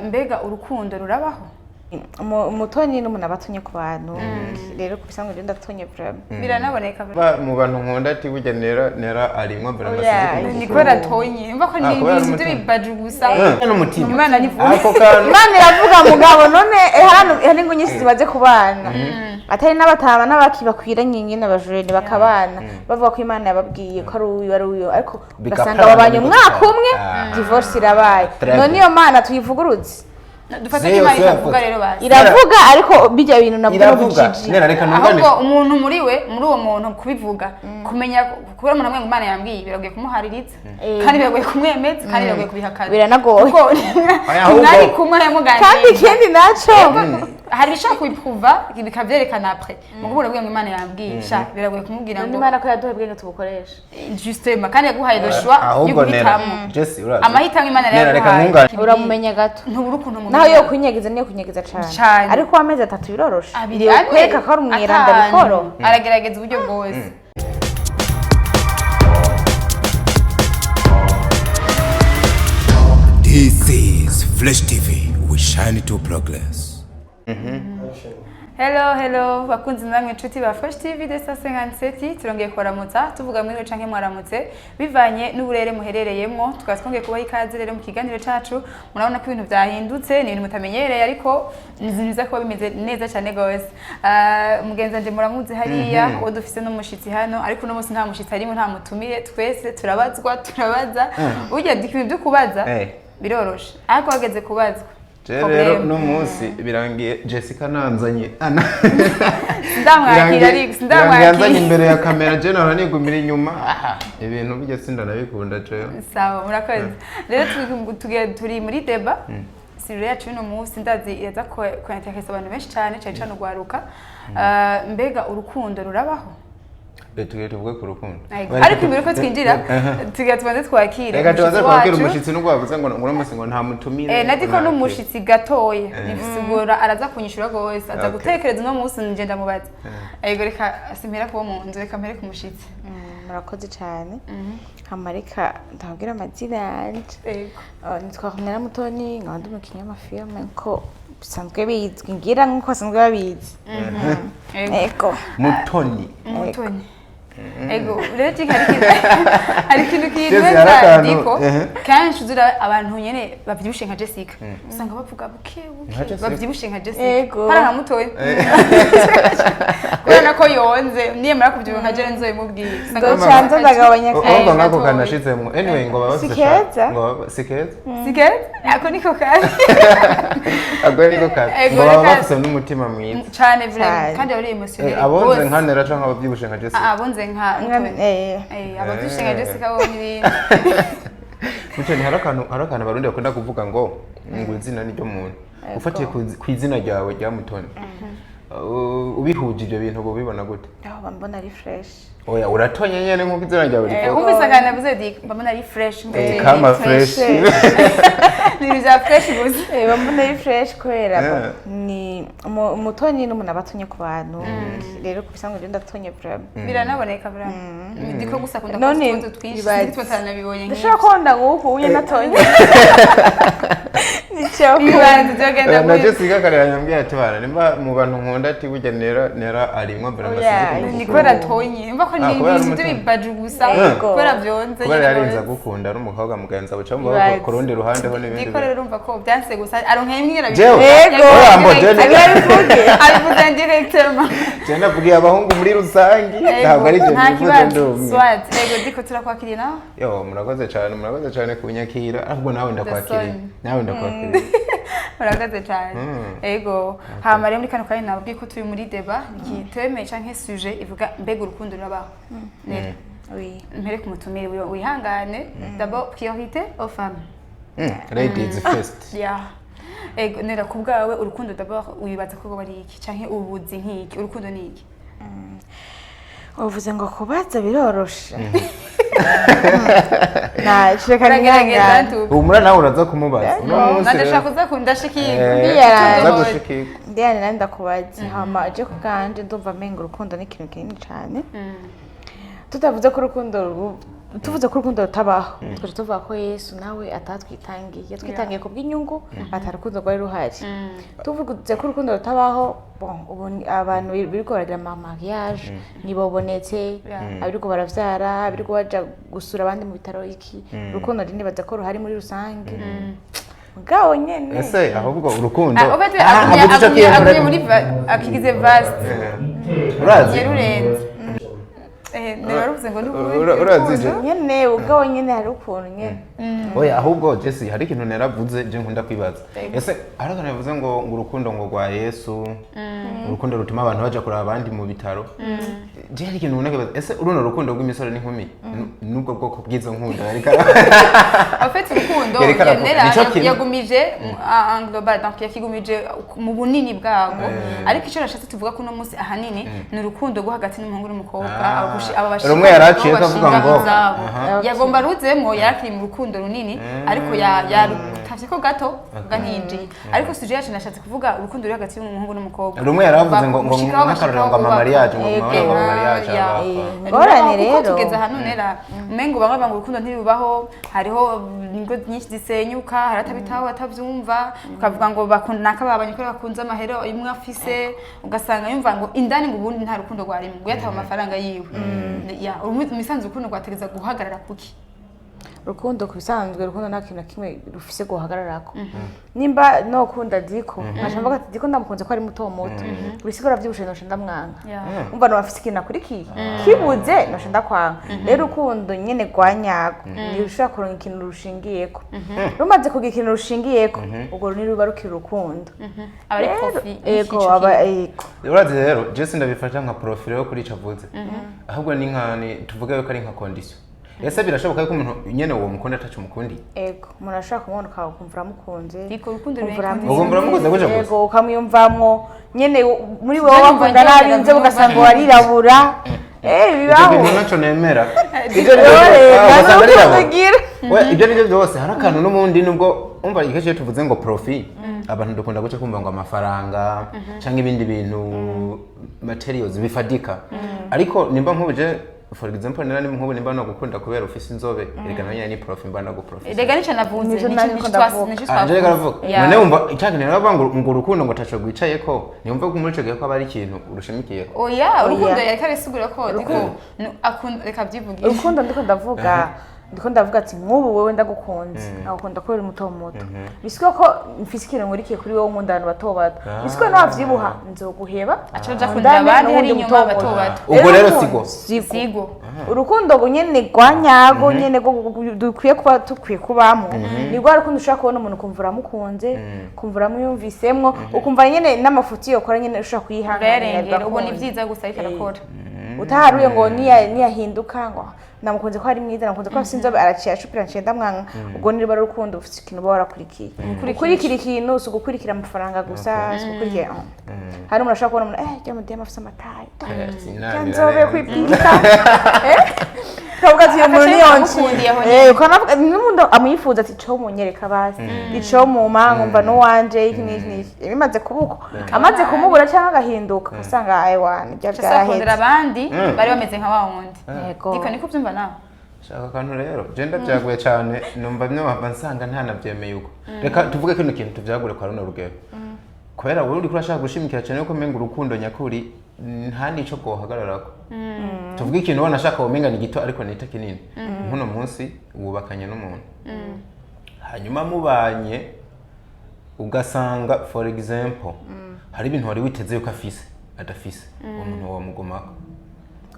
mbega urukundo rurabaho umutoni n'umuntu aba atonye ku bantu rero ku bisanzwe rero ndatonye vraiment biranaboneka mu bantu nkunda ati burya nera arimwa vraiment ni kubera atonye mva ko ni ibintu by'ibibaju gusa n'umutima Imana nivuga ako kantu Imana iravuga mugabo none hano ngo nyinshi zimaze kubana atari n'abatama n'abaki bakwiranye nyine abajureni bakabana bavuga ko Imana yababwiye ko ari uyu ariko ugasanga babanye umwaka umwe divorce irabaye none iyo Mana tuyivugurutse dufate ko Imana ikavuga rero basi iravuga ariko bijya ibintu nabwo bijiji ahubwo umuntu muri uwo muntu kubivuga kumenya kubera umuntu amwe Imana yambwiye biragoye kumuhaririza kandi biragoye kumwemeza kandi biragoye kubihakana biranagoye kuko mwari kumwe yamuganiriye kandi ikindi naco hari ishaka kubipuva bikavyerekana après mugo burabwiye ngo Imana yambwiye sha biragoye kumubwira ngo Imana ko yaduhe bwenge tubukoresha justement kandi yaguhaye le choix yo guhitamo amahitamo Imana yaguhaye uramumenya gato ntubura ukuntu naho yo kunyegiza niyo kunyegiza cyane ariko amezi 3 biroroshe kweka ko ari umwiranda bikoro aragerageza uburyo bwose. This is Flash TV. We shine to progress. Hello bakunzi namwe nshuti ba Flash TV de 57 turongeye kuramutsa tuvuga muri canke mwaramutse bivanye n'uburere muherereyemwo twasongeye kubaha ikaze rero mu kiganiro cacu murabona ko ibintu byahindutse ni ibintu mutamenyereye ariko nziza ko bimeze neza cyane gose mugenza nje muramuzi hariya uwo dufise n'umushitsi hano ariko no munsi nta mushitsi harimo nta mutumire twese turabaza urya dikibyo byo kubaza biroroshe ariko wageze kubazwa rero no munsi birangiye Jessica nanzanye ndamwakira ariko ndamwakira imbere ya kamera je nahora nigumira inyuma ibintu bijye sinda nabikunda je sawa murakoze rero turi muri deba sirure yacu no munsi ndazi iraza kwantakesa abantu benshi cyane cyane ugwaruka mbega urukundo rurabaho tugiye tuvuge ku rukundo ariko imbere ko twinjira tugiye tubanze twakira reka tubanze twakira umushitsi n'ugwavuze ngo nguramusi ngo nta mutumire nadiko n'umushitsi gatoye nisigura araza kunyishura gose aza gutekereza no munsi nje ndamubaza yego reka simpera kuba mu nzu reka mpere ku mushitsi murakoze cyane hamarika ndabwira amazina yanje nitwa Kumera Mutoni nkandi mu kinyamafilme ko bisanzwe bizwi ngira nkuko basanzwe babizi ego Mutoni ego rero hari ikintu kintu ndiko kanshi uzira abantu nyene bavyibushe nka Jessica usanga bavuga buke bavyibushe nka Jessica para nka mutoye kubera ko yonze niye mara kuvyibuka nka Jere nzoye mubwiye ndo cyanza ndagabanya kandi ngako kanashizemo anyway ngo baba sikeza ako niko kandi ngo baba bafise n'umutima mwiza cyane vraiment kandi ari emotionnel abonze nkanera canka bavyibushe nka Jessica abonze nka abavyibushe nka Jessica bo n'ibindi Mutoni hari akantu abarundi bakunda kuvuga ngo izina ni ryo muntu ufatiye ku izina ryawe rya Mutoni ubihuje ibyo bintu bubibona gute mbona ari fresh oya uratonye nyene nkuko izina ryawe rifite umvise kana navuze di mbona ari fresh kama fresh ni biza fresh gusa mbona ari fresh kwera ni Mutoni n'umuntu aba atonye ku bantu rero ku bisanzwe rero ndatonye vraiment biranaboneka vraiment ndiko gusa kunda kuzi twinshi twatana bibonye ndashaka konda nguko uye natonye nicho bibanze byogenda na Jessica kare yanyambwiye ati bana nimba mu bantu nkunda ati burya nera arimwa vraiment ni kwera tonye mva ko ni ibintu by'ibibaju gusa kwera byonze kubera yarinza gukunda ari umukobwa mugenza buca mu ku rundi ruhande ho n'ibindi niko rero urumva ko byanse gusa aronkeye imbwira yego abivuze directement je navugiye abahungu muri rusangi ntabwo ari je bivuze ndumwe swat yego diko turakwakiriye nawe yo murakoze cyane kunyakira ahubwo nawe ndakwakiriye muragaze cyane yego hama rero muri kano kanya nabwiye ko turi muri deba igiteme canke sujet ivuga mbega urukundo rurabaho oui mpere ku mutumire wihangane d'abord priorité aux femmes ladies first ego nera ku bwawe urukundo d'abord wibaza ko bari iki canke ubuzi nk'iki urukundo ni iki uvuze ngo kubaza biroroshe sheka ngerageza umura nawe uraza kumubaza ndashaka kuza kundashikirwa ndiyane nandi ndakubaza hama aje kuganje ndumva menga urukundo ni ikintu kinini cyane tutavuze ko urukundo tuvuze ko urukundo rutabaho twaje tuvuga ko Yesu nawe atatwitangiye yatwitangiye ku bw'inyungu atarukundo rwari ruhari tuvuze ko urukundo rutabaho ubu abantu biriko baragira mariage nibobonetse abiriko baravyara abiriko baja gusura abandi mu bitaro iki urukundo rindi baza ko ruhari muri rusange ngaho nyene ese ahubwo urukundo aguye muri akigize vaste urazi yerurenze naravuze ngo urazije nyene ubwo nyene hari ukuntu nyene oya ahubwo Jesse hari ikintu naravuze je nkunda kwibaza ese arakana yavuze ngo urukundo ngo rwa Yesu urukundo rutuma abantu baja kuraba abandi mu bitaro je hari ikintu nakibaza ese uruno rukundo rw'imisoro n'inkumi nubwo bwoko bwizo nkunda ariko afite urukundo yagumije en global donc yakigumije mu bunini bwabo ariko ico rashatse tuvuga ko no munsi ahanini ni urukundo rwo hagati n'umuhungu n'umukobwa rumwe yaraciye kavuga ngo yagomba ruzemo yarakiri mu rukundo runini ariko yarutavye ko gato ganinjiye ariko suje yacu nashatse kuvuga urukundo ruri hagati y'umuhungu n'umukobwa rumwe yaravuze ngo n'akarorero ngo mariage ngo mariage ngorane rero tugeze hano nera umengo bamwe banga urukundo ntirubaho hariho ingo nyinshi zisenyuka haratabitaho atavyumva ukavuga ngo bakunda nakababanye ko bakunze amahero imwe afise ugasanga yumva ngo indani ngo ubundi nta rukundo rwarimo ngo yataba amafaranga yiwe ya umusanzu urukundo rwategeza guhagarara kuki rukundo kubisanzwe urukundo nta kintu kimwe rufise guhagararako nimba no kunda Diko nkashamba ati Diko ndamukunze ko ari muto muto bisigura by'ubusheno ndamwanga umva no bafise ikintu akurikiye kibuze no ndakwanga rero urukundo nyene rwanyago ni rushaka kuronka ikintu rushingiyeko rumaze kugira ikintu rushingiyeko ubwo ni ruba rukira urukundo abari profi ego aba ego urazi rero Jesse ndabifata nka profile yo kuri cavuze ahubwo ni nkani tuvuga yuko ari nka condition ese birashoboka yuko umuntu nyene uwo mukunda atacu mukundi ego umuntu ashaka kumubona ukumva mukunze Diko urukundo ukumva mukunze guje gusa ego ukamwiyumvamwo nyene muri wowe wakunda nabinze ugasanga warirabura bibaho ibyo naco nemera ibyo nibyo byose hari akantu n'umundi nubwo umva ikeshe tuvuze ngo profit abantu dukunda guce kumva ngo amafaranga cyangwa ibindi bintu materials bifadika ariko nimba nkubije for example nari nk'ubu nimba no gukunda kubera ufise inzobe erega nyine ni profit mba no guprofit erega nico navuze anje garavuga none umva icyagene naravuga ngo urukundo ngo taco gwicaye ko nimva ko muri cyo gihe ko abari ikintu urushimikiye oya urukundo yarikaresugura ko akunda reka byivugisha urukundo ndiko ndavuga ati nk'ubu wewe ndagukunze nakunda ko uri muto muto bisiko ko mfise ikintu nkurikiye kuri wowe nkundana bato bato bisiko no avyibuha nzoguheba acaja kunda abandi hari inyuma bato bato ubwo rero sigo urukundo nyene rwanyago nyene dukwiye kuba tukwiye kubamo ni rwa rukundo ushaka kubona umuntu kumvura mukunze kumvura muyumvisemwo ukumva nyene n'amafuti yokora nyene ushaka kuyihanganira ubwo ni vyiza gusa ariko arakora utaharuye ngo niyahinduka ngo namukunze ko ari mwiza namukunze ko afite inzobe araciye ashupira ncenda mwanga ubwo niba rukundo ufite ikintu uba warakurikiye ukurikira ikintu si ugukurikira amafaranga gusa si ugukurikira hari umuntu ashobora kubona umuntu jya mudema afite amatayi jya nzobe kwipika kavuga ati iyo muntu niyonci ukanavuga n'umuntu amuyifuza ati ico munyereka basi ico mu manga no wanje iki n'iki bimaze kubuko amaze kumubura cyangwa agahinduka usanga aywana bya byarahetse abandi bari bameze nka wa wundi Diko niko byumva nawe shaka kantu rero genda byaguye cyane numva myumva nsanga nta nabyemeye uko reka tuvuge kino kintu tuvyagure kwa runo rugero kubera wowe uri kurashaka gushimikira cyane yuko menga urukundo nyakuri nta nico kohagararako tuvuge ikintu ubona ashaka womenga ni gito ariko nita kinini nkuno munsi wubakanye n'umuntu hanyuma mubanye ugasanga for example hari ibintu wari witeze yuko afise adafise umuntu wamugumako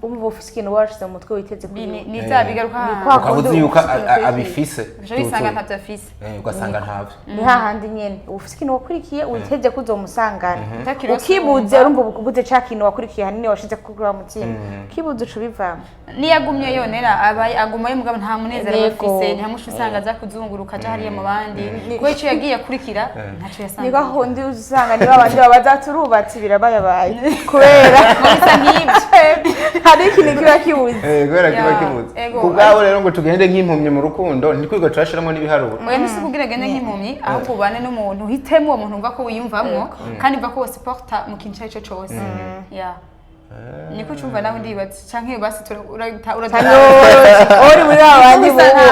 umva ufise ikintu washize mu mutwe witeze kuri ni zabigaruka ukabuzi yuko abifise bisanga ntavyo afise ugasanga ntavyo ni hahandi nyene ufise ikintu wakurikiye witeze ko uzomusangana ukibuze urumva ubuze ca kintu wakurikiye hanini washize kuri wa mutima ukibuze uco bivamo niyagumye yonera abaye agumaye mugabo nta munezero bafise ntihamusha usanga aza kuzunguruka aja hariya mu bandi kuko ico yagiye akurikira ntaco yasanga ni gahundi usanga niba abandi bazaturubatse birabayabaye kubera bisa nk'ibyo hari ikintu kiba kibuze kubera kiba kibuze kubwawe rero ngo tugende nk'impumyi mu rukundo ntitwiga turashiramo n'ibiharuro oya nisi kugira gende nk'impumyi ahubwo ubane n'umuntu uhitemo uwo muntu umva ko wiyumvamwo kandi umva ko wo supporta mu kintu cyo cyose niko cumva nawe ndibaza canke basi uri muri abandi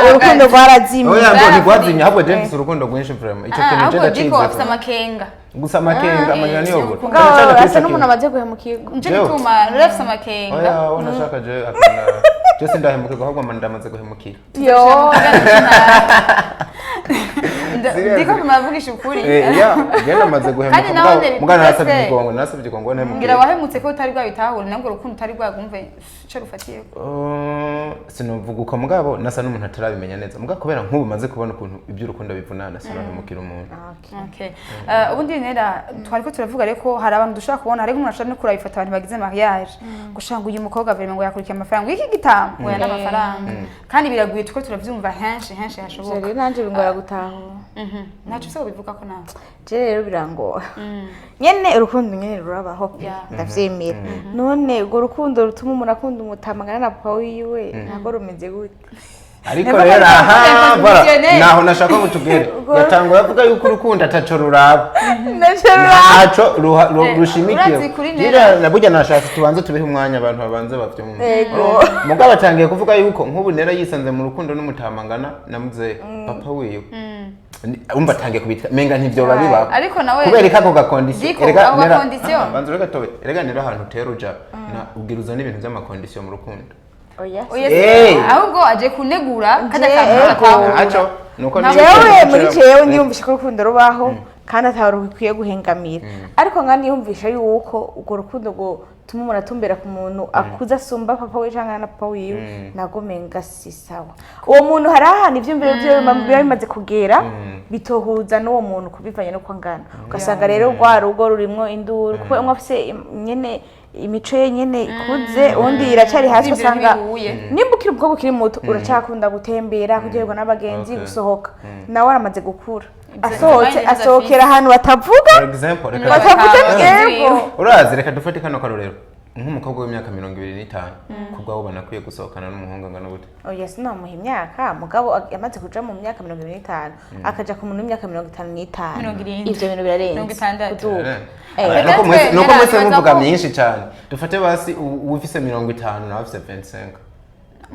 urukundo rwarazimye oya ngo ntigwazimye ahubwo je mfise urukundo rwinshi vraiment ico kintu je ndacize diko afise amakenga gusa amakenga amanya niyo gute ngabo asa n'umuntu amaze guhemukirwa nje gituma rafise amakenga oya unashaka je akana je sindahemukirwa ahubwo ndamaze guhemukira yo ndiko kumavugisha ukuri ya je ndamaze guhemuka mugana nasabye igongo ntahemukira ngira wahemutse ko utari rwabitahura nabwo urukundo utari rwagumve ico rufatiye sinovuga uko mugabo nasa n'umuntu atarabimenya neza mugabo kubera nk'ubu maze kubona ukuntu iby'urukundo bivunana sinahemukira umuntu okay ubundi nera twariko turavuga reko hari abantu dushaka kubona hari umuntu ashaka no kurabifata abantu bagize mariage gushanga uyu mukobwa vraiment ngo yakurikiye amafaranga iki gitamo ngo yana amafaranga kandi biraguye tuko turavyumva henshi hashoboka rero nanje bingora gutahura nacu se bivuga ko nawe je rero birangora nyene urukundo nyene rurabaho ndavyemera none urwo rukundo rutuma umuntu akunda umutamagana na papa wiwe ntabwo rumeze gute ariko rero aha naho nashaka gutubwira yatangwa yavuga yuko urukundo ataco ruraba ntaco rushimikiye jira naburya nashaka tubanze tubehe umwanya abantu babanze bavyumve mugabo atangiye kuvuga yuko nk'ubu nera yisanze mu rukundo n'umutamangana namuze papa wiwe umva tangiye kubita menga ntivyo babiba ariko nawe kubera ikako gakondisiyo erega nera banze reka tobe erega nera ahantu teruja na ubwiruza n'ibintu by'amakondisiyo mu rukundo oya ahubwo aje kunegura kada kavuga aco nuko jewe muri jewe niyumvisha ko urukundo rubaho kandi atari rukwiye guhengamira ariko ngani yumvisha yuko urwo rukundo ngo tuma umuntu atumbera ku muntu akuza asumba papa we canke na papa wiwe nagomenga si sawa uwo muntu hari ahantu ivyumviro vyiwe biba bimaze kugera bitohuza n'uwo muntu kubivanye no kwangana ugasanga rero rwa rugo rurimwo induru kuko umwe afise nyene imico ye nyene ikuze undi iracari hasi usanga nimba ukiri ubwo bukiri muto uracakunda gutembera kugerwa n'abagenzi gusohoka nawe aramaze gukura asohokera ahantu batavuga yego urazi reka dufate kano karorero nk'umukobwa w'imyaka 25 kubwa ubona kwiye gusohokana n'umuhungu ngana gute oya sinamuha imyaka mugabo yamaze kuja mu myaka 25 akaja ku muntu w'imyaka 55 ivyo bintu birarenze nuko mwese muvuga myinshi cyane dufate basi ufise 50 na ufise 25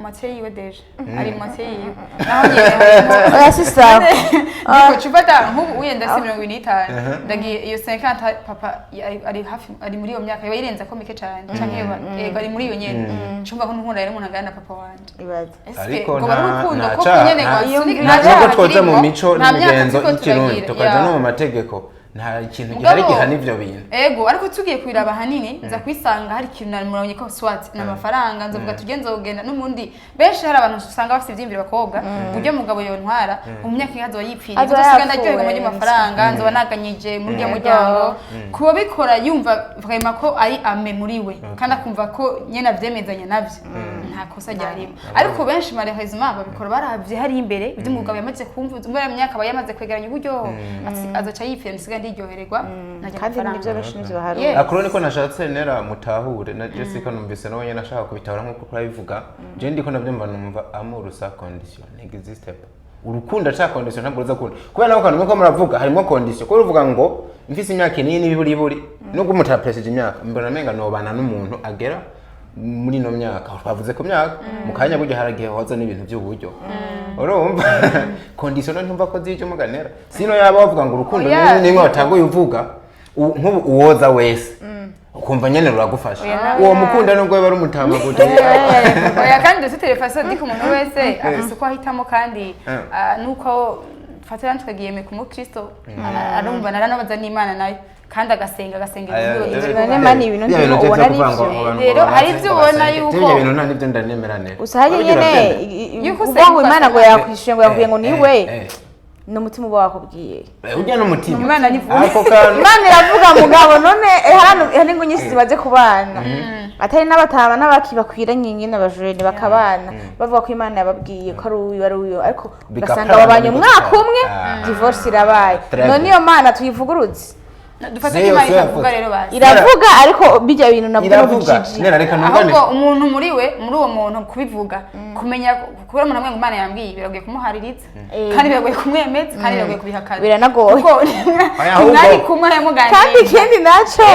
Mathieu yiwe deje ari Mathieu yiwe naho nyene oya sisa niko chubata nk'ubu uyenda si 25 ndagiye iyo 50 papa ari hafi ari muri iyo myaka yirenza ko mike cyane canke ari muri iyo nyene cumva ko nkunda rero umuntu agana papa wanje ibaze ariko ngo barukundo ko nta nyene ntabwo twoza mu mico n'imigenzo y'ikirundi tukaja no mu mategeko nta kintu gihari gihana ivyo bintu ego ariko tugiye kwiraba hanini nza kwisanga hari ikintu namurabonye ko swat n'amafaranga nzavuga tugenza kugenda n'umundi benshi hari abantu usanga bafite ivyimviro bakobwa buryo mugabo yo ntwara mu myaka yazo yipfiriye gusiga ndaryoherwa muri mafaranga nzoba naganyije muri rya muryango kuba bikora yumva vraiment ko ari ame muri we kandi akumva ko nyene avyemezanya navyo nta kosa ryarimo ariko benshi malheureusement babikora baravye hari imbere ibyo umugabo yamaze kumva umwe mu myaka bayamaze kwegeranya uburyo azaca yipfira ndiryohererwa kandi nivyo benshi nivyo bahari akuru niko nashatse nera mutahure na Jessica numvise no nyene nashaka kubitahura nko kubivuga je ndiko navyumva numva amour sa condition n'existe pas urukundo cha condition ntabwo ruza kundi kubera nako kantu ko muravuga harimo condition ko ruvuga ngo mfise imyaka nini n'ibiburi nubwo mutapresije imyaka mbona menga no bana n'umuntu agera muri no myaka twavuze ko myaka mukanya buryo haragiye hoza n'ibintu by'uburyo urumva condition ntumva ko zije muganera sino yaba bavuga ngo urukundo ni ngo batanguye uvuga nk'ubu uwoza wese ukumva nyene ruragufasha uwo mukunda nubwo yaba ari umutama gute oya kandi dufite telefone diko umuntu wese afise ko ahitamo kandi nuko fatira ntwagiyeme ku mukristo arumva naranabaza n'Imana nayo kandi agasenga ibyo nemani ibintu ubona ari rero hari ibyo ubona yuko ibyo bintu nta nibyo ndanemerane usahaje nyene yuko ngo Imana ngo yakwishuye ngo yavuye ngo niwe n'umutima uba wakubwiye ujya n'umutima Imana nivuga Imana iravuga mugabo none hari ngo nyinshi zibaje kubana atari n'abatama n'abaki bakwiranye nyine abajurene bakabana bavuga ko Imana yababwiye ko ari uyu ariko ugasanga babanye umwaka umwe divorce irabaye none iyo Mana tuyivuguruze dufate Imana iravuga rero basi iravuga ariko bijya bintu nabwo bijiji ahubwo umuntu muri uwo muntu kubivuga kumenya kubera umuntu amwe Imana yambwiye biragoye kumuhaririza kandi biragoye kumwemeza kandi biragoye kubihakana biranagoye mwari kumwe yamuganira kandi ikindi naco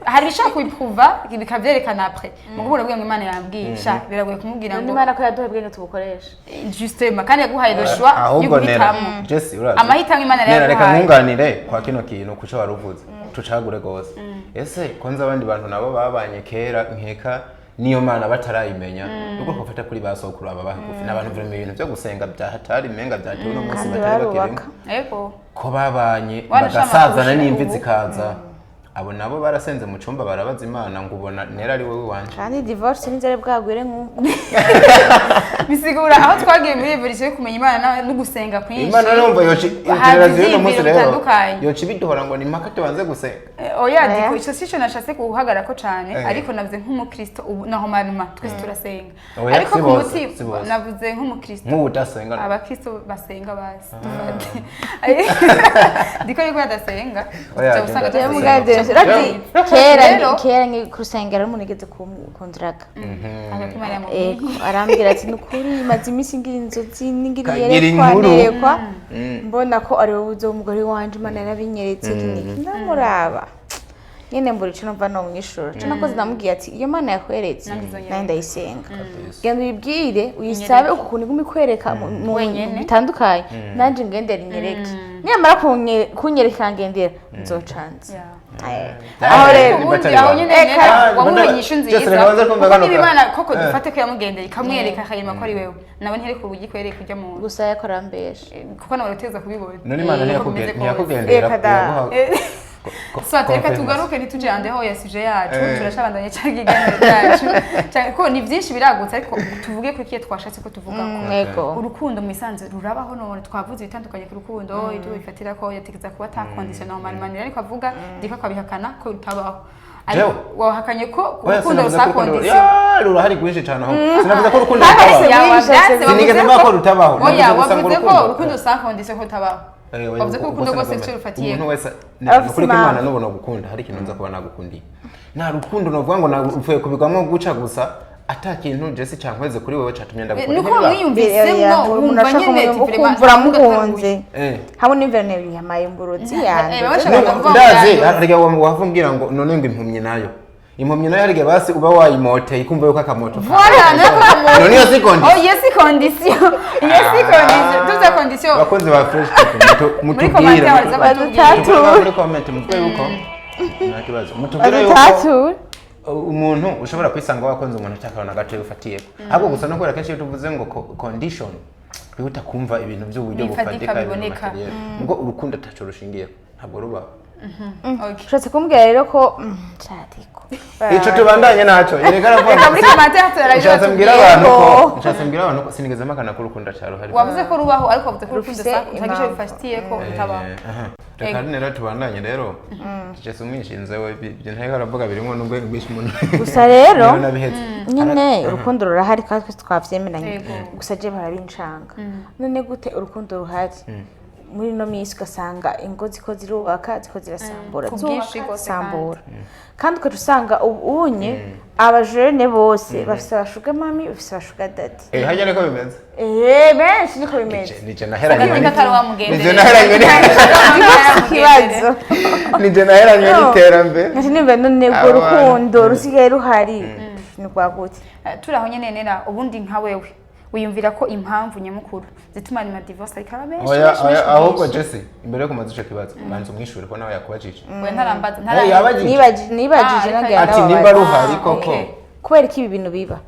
hari bishaka kubipuva bikavyerekana après mugo urabwiye ngo Imana yambwiye sha biragoye kumubwira ngo Imana ko yaduhaye ubwenge tubukoresha justement kandi yaguhaye le choix yo guhitamo Jesse urazi amahitamo Imana reka yaguhaye nkunganire kwa kino kintu kuco waruvuze tucagure gose ese konza abandi bantu nabo babanye kera nkeka niyo Mana batarayimenya nuko kofata kuri basokuru aba bagufi n'abantu biri mu bintu byo gusenga bya hatari menga byatewe no munsi batari bakirimo yego ko babanye bagasazana n'imvi zikaza abo nabo barasenze mu cumba barabaza Imana ngo ubona nera ari wowe wanje kandi divorce n'inzare bwagwire nk'uko bisigura aho twagiye muri evolution yo kumenya Imana no gusenga kwinshi Imana numva yoci interagation no munsi rero yoci biduhora ngo ni mpaka tubanze gusenga oya diko ico sico nashatse kuhagara ko cane ariko navuze nk'umukristo naho maruma twese turasenga ariko ku mutima navuze nk'umukristo nk'udasenga abakristo basenga basi diko yuko yadasenga usanga tuyamugaje kera ngi kurusengera munigeze kundraga arambwira ati nukuri maze imisi ngira inzozi ningiriyerekwa mbona ko ari wowe uzomugore wanje Imana yarabinyeretse kiniki ndamuraba nyene mbura ico numva no mwishuro cyo nakoze namubwiye ati iyo Mana yakweretse naye ndayisenga genda uyibwire uyisabe ukuntu igumi kwereka mu bitandukanye nanje ngendera inyereke nyamara kunyereka ngendera nzocanze aho rero aho nyene wamumenyisha nziza kuko Imana koko dufate ko yamugendera ikamwereka akayima ko ari wewe nabo ntiyari ku bugi kwereka ujya mu gusa yakora mbeshe kuko nawe uteza kubibona none Imana ntiyakugendera reka tugaruke ntituje ande ho yasije yacu turashabandanye cyangwa iganiro cyacu ko ni byinshi biragutse ariko tuvuge ko ikiye twashatse ko tuvuga ko urukundo mu isanze rurabaho none twavuze bitandukanye ku rukundo ibyo bifatira ko yategeza kuba atakonditional manmanira ariko avuga ndika kwabihakana ko rutabaho ariko wahakanye ko urukundo rusakondisiyo rurahari gwinshi cyane aho sinavuze ko urukundo rutabaho sinigeze mba ko rutabaho oya wavuze ko urukundo rusakondisiyo ko rutabaho wavuze ko urukundo rwose icyo rufatiye umuntu wese kuri ko Imana nubona gukunda hari ikintu nza kuba nagukundiye nta rukundo novuga ngo napfuye kubigwamo guca gusa ata kintu Jesse cyankweze kuri wewe catumye ndagukunda nuko mwiyumvisemo wumva nyene kumvura mukunze hamwe n'imverne yamaye imburuzi yanjye ndazi harya wavumbwira ngo none ngo impumye nayo impumye nayo harya basi uba wayimote ikumva yuko akamoto none yo sikondi yes condition tuza condition bakozi ba fresh mutubwire muri comment mutwe yuko nakibazo mutubwire yuko umuntu ushobora kwisanga wakonze umuntu cyakabona gace ufatiye ahubwo gusa no kubera kenshi tuvuze ngo condition kwihuta kumva ibintu by'uburyo bufatika biboneka ngo urukundo ataco rushingiye ntabwo ruba Ushatse kumbwira rero ko cyatiko ico tubandanye naco yereka reka muri kamate hatara nshatse mbwira abantu ko sinigeze makana ko urukundo cyaro hari wavuze ko rubaho ariko wavuze ko urukundo utagisho bifatiye ko utabaho reka rero tubandanye rero Jesse umwishinze we ntego aravuga birimo nubwo ngwisha umuntu gusa rero nyine urukundo rurahari kandi twavyemeranye gusa je barabincanga none gute urukundo ruhari muri no misi ugasanga ingo ziko zirubaka ziko zirasambura sambura kandi ukacusanga ubunye abajene bose bafise abashuga mami bafise abashuga dadi hajya niko bimeze benshi niko bimeze nije naheranye ikibazo nije naheranye n'iterambere nati nimba none urwo rukundo rusigaye ruhari ni rwagute turaho nyene nera ubundi nka wewe wiyumvira ko impamvu nyamukuru zituma ni divorce ariko abenshi ahubwo Jesse imbere yo kumaza ico kibazo banze umwishure ko nawe yakubajije we ntarambaza nibajije nagenda ati nimba ruhari koko kubera ko ibi bintu biba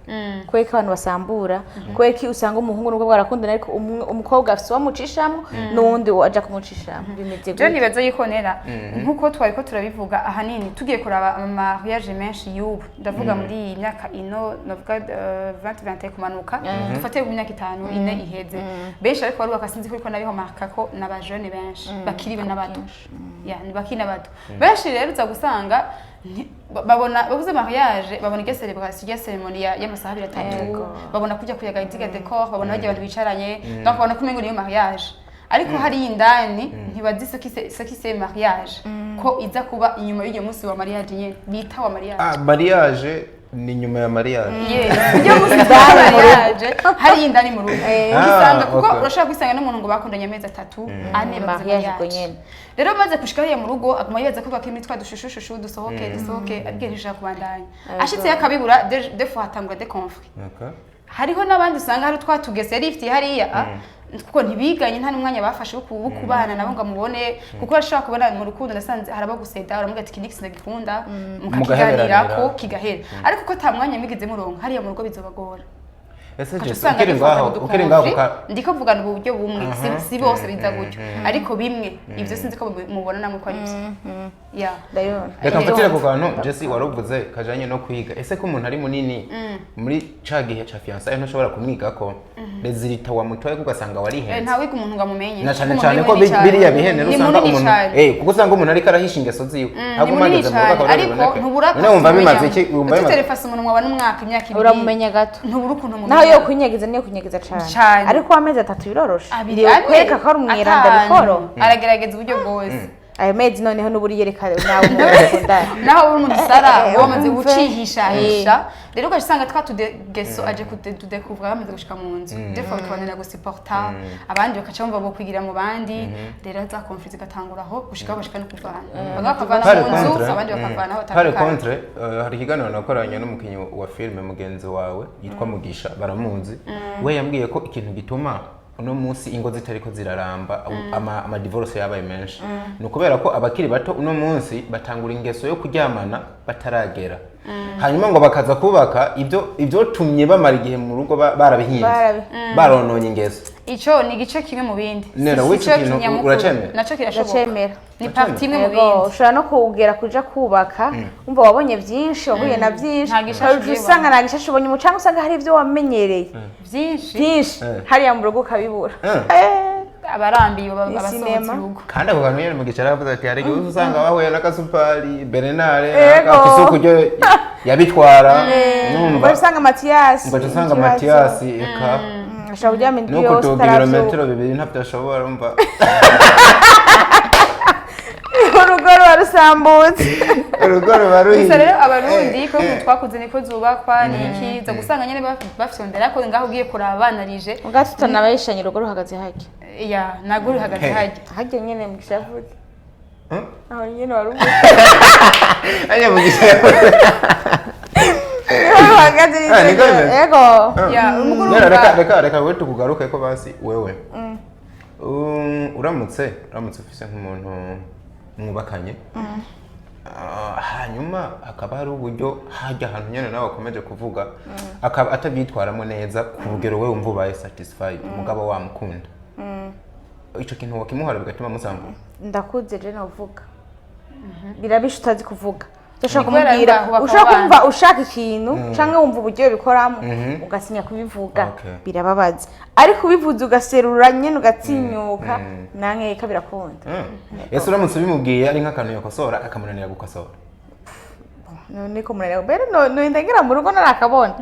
kubera ko abantu basambura kubera ko usanga umuhungu n'ubwo bwarakundana ariko umukobwa afite uwamucishamo n'uwundi aja kumucishamo bimeze gutyo nibaza yuko nera nkuko twari ko turabivuga ahanini tugiye kuraba mariage menshi y'ubu ndavuga muri iyi myaka ino navuga 2020 kumanuka dufate mu myaka 5 ine iheze benshi ariko barubaka sinzi ko nabiho marka ko n'abajene benshi bakiribe n'abato ni bakina bato benshi rero uza gusanga babona bavuze mariage babona iyo celebration ya ceremony y'amasaha 3 babona kujya kuyaga intiga decor babona bagiye abantu bicaranye donc babona kumengo niyo mariage ariko hari indani ntibazi ce qui c'est mariage ko iza kuba inyuma y'uyo munsi wa mariage nyene bita wa mariage mariage ni nyuma ya mariage iyo musitari hari indani mu rugo ugisanga kuko urashaka kwisanga n'umuntu ngo bakundanye amezi 3 ane mariage rero maze kushika hariya mu rugo aguma yibaza ko bakimwe twa dushushushu dusohoke agirisha kubandanya ashitse yakabibura des fois hatangura des conflits hariho n'abandi usanga hari twatugese lifti hariya kuko ntibiganye nta n'umwanya bafashe wo kubana nabo ngo amubone kuko arashaka kubona mu rukundo nasanze harabaguseda uramuga ati kinix ndagikunda mukakiganirako kigahera ariko ko ta mwanya migize muronka hariya mu rugo bizobagora ese je ukiri ngaho ndiko mvugana uburyo bumwe si bose biza gutyo ariko bimwe ivyo sinzi ko mubona namwe ko ari byo reka mfatire ku kantu Jesse waruvuze kajanye no kwiga ese ko umuntu ari munini muri ca gihe ca fiançailles ntushobora kumwiga ko rezilita wa mutwaye kugasanga wari henze nta wiga umuntu ngamumenye na cyane ko biriya bihene usanga umuntu kuko usanga umuntu ariko arahisha ingeso ziwe agumageze mu rugo ariko ntubura wumva bimaze iki wumva telefone umuntu wabana umwaka imyaka 2 uramumenya gato ntubura ukuntu naho yo kunyegeza niyo kunyegeza cyane ariko amezi 3 biroroshe kwereka ko ari umwiranda bikoro aragerageza uburyo bwose ayo mezi noneho n'uburi yereka nawe umukundana naho uri umuntu sara wamaze gucihisha rero ugasanga twatudegeso aje kudekuvura bamaze gushika mu nzu defo bikabanira gusiporta abandi bakaca bumva ngo kwigira mu bandi rero za conflict gatanguraho gushika bashika no kuvana bagakavana mu nzu abandi bakavana aho par contre hari ikiganiro nakoranye n'umukinyi wa filme mugenzi wawe yitwa Mugisha baramuzi we yambwiye ko ikintu gituma uno munsi ingo zitariko ziraramba ama divorce yabaye menshi nukubera ko abakiri bato uno munsi batangura ingeso yo kuryamana bataragera hanyuma ngo bakaza kubaka ivyo tumye bamara igihe mu rugo barabihinze barononye ingeso ico ni gice kimwe mu bindi nero wico kintu uracemera naco kirashoboka ni part imwe mu bindi ushobora no kugera kuja kubaka umva wabonye byinshi wabuye na byinshi usanga nagishashe ubonye umucanga usanga hari ivyo wamenyereye byinshi hariya mu rugo kabibura abarambiye abasohotse urugo kandi ako kantu yari mu gicara yavuze ati hari igihe usanga bahuye n'akasupari Bernard akafisuku ryo yabitwara numva usanga Mathias eka ashaka kujya mu no kutoga ibirometero 2 ntabyo ashobora umva urugo rwarusambutse urugo rubaruhiye rero abarundi ko twakuze niko zubakwa niki za gusanga nyene bafyondera ko ngaho ugiye kuraba banarije ugatutana nabayishanye urugo ruhagaze hake ya nago ruhagaze hake nyene mugishavuze aho nyene waruvuze anya mugishavuze hagaze ego ya umuguru reka wewe tukugaruke ko basi wewe uramutse ufise nk'umuntu mwubakanye hanyuma akaba hari uburyo hajya ahantu nyene nawe akomeje kuvuga akaba atabyitwaramo neza ku rugero we wumva ubaye satisfied umugabo wamukunda ico kintu wakimuhora bigatuma musambura ndakuze je novuga birabisha utazi kuvuga ushaka kumubwira ushaka kumva ushaka ikintu canke wumva uburyo bikoramo ugasinya kubivuga birababaza ariko ubivuze ugaserura nyene ugatinyuka nanke kabirakunda Yesu uramutse bimubwiye ari nk'akantu yakosora akamunanira gukosora niko munanira bere no ndengera mu rugo narakabona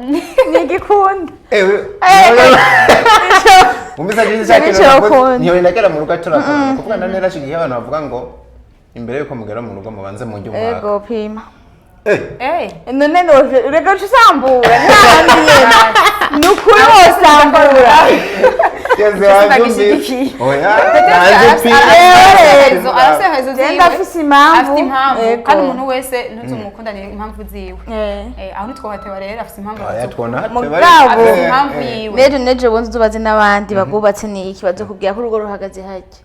nigikunda umbiza gize cyane niyo ndagera mu rugo turakabona kuvuga ndanera shigiye abantu bavuga ngo imbere yuko mugera mu rugo mubanze mu njyumva ego pima none urega usambura ntandiye nukuri wosambura yeze wajumbi oya genda afise impamvu kandi umuntu wese ntuzumukundanire impamvu ziwe aho nitwohatewa rero afise impamvu mugabo rero neje bonze tubaze n'abandi bagubatse ni ikibazo kubwira ko urugo ruhagaze hake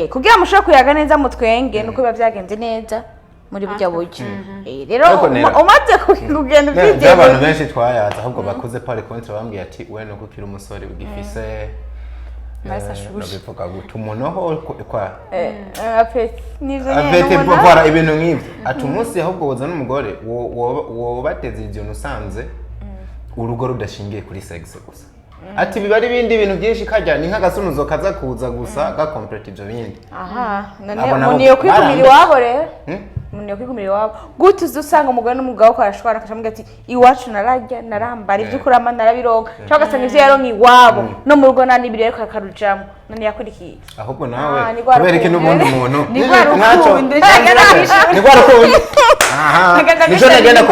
kugira mushobora kuyaga neza mu twenge nuko biba byagenze neza muri burya buryo rero umaze kugenda ubyigeze abantu benshi twayaza ahubwo bakuze pari contre bambwiye ati we nuko ukiri umusore ugifise bivuga guta umuntu aho kwa apeti bavara ibintu nk'ibyo ati umunsi ahubwo woza n'umugore wobateze ibyo usanze urugo rudashingiye kuri sex gusa ati biba ari ibindi bintu byinshi kajya ni nk'agasunuzo kaza kuza gusa gakomplete ibyo bindi none muniyo kwikumira iwabo rero muniyo kwikumira iwabo gute uzusanga umugore n'umugabo ko arashobora akashamubwira ati iwacu narajya narambara ibyo kurama narabironka cyangwa ugasanga ivyo yaronka iwabo no mu rugo nani biri ariko akarujamo none yakurikiye ahubwo nawe ni rwa kubera iki rukundo. n'ubundi muntu Ni rwa rukundo. ni rwa rukundo aha nico nagenda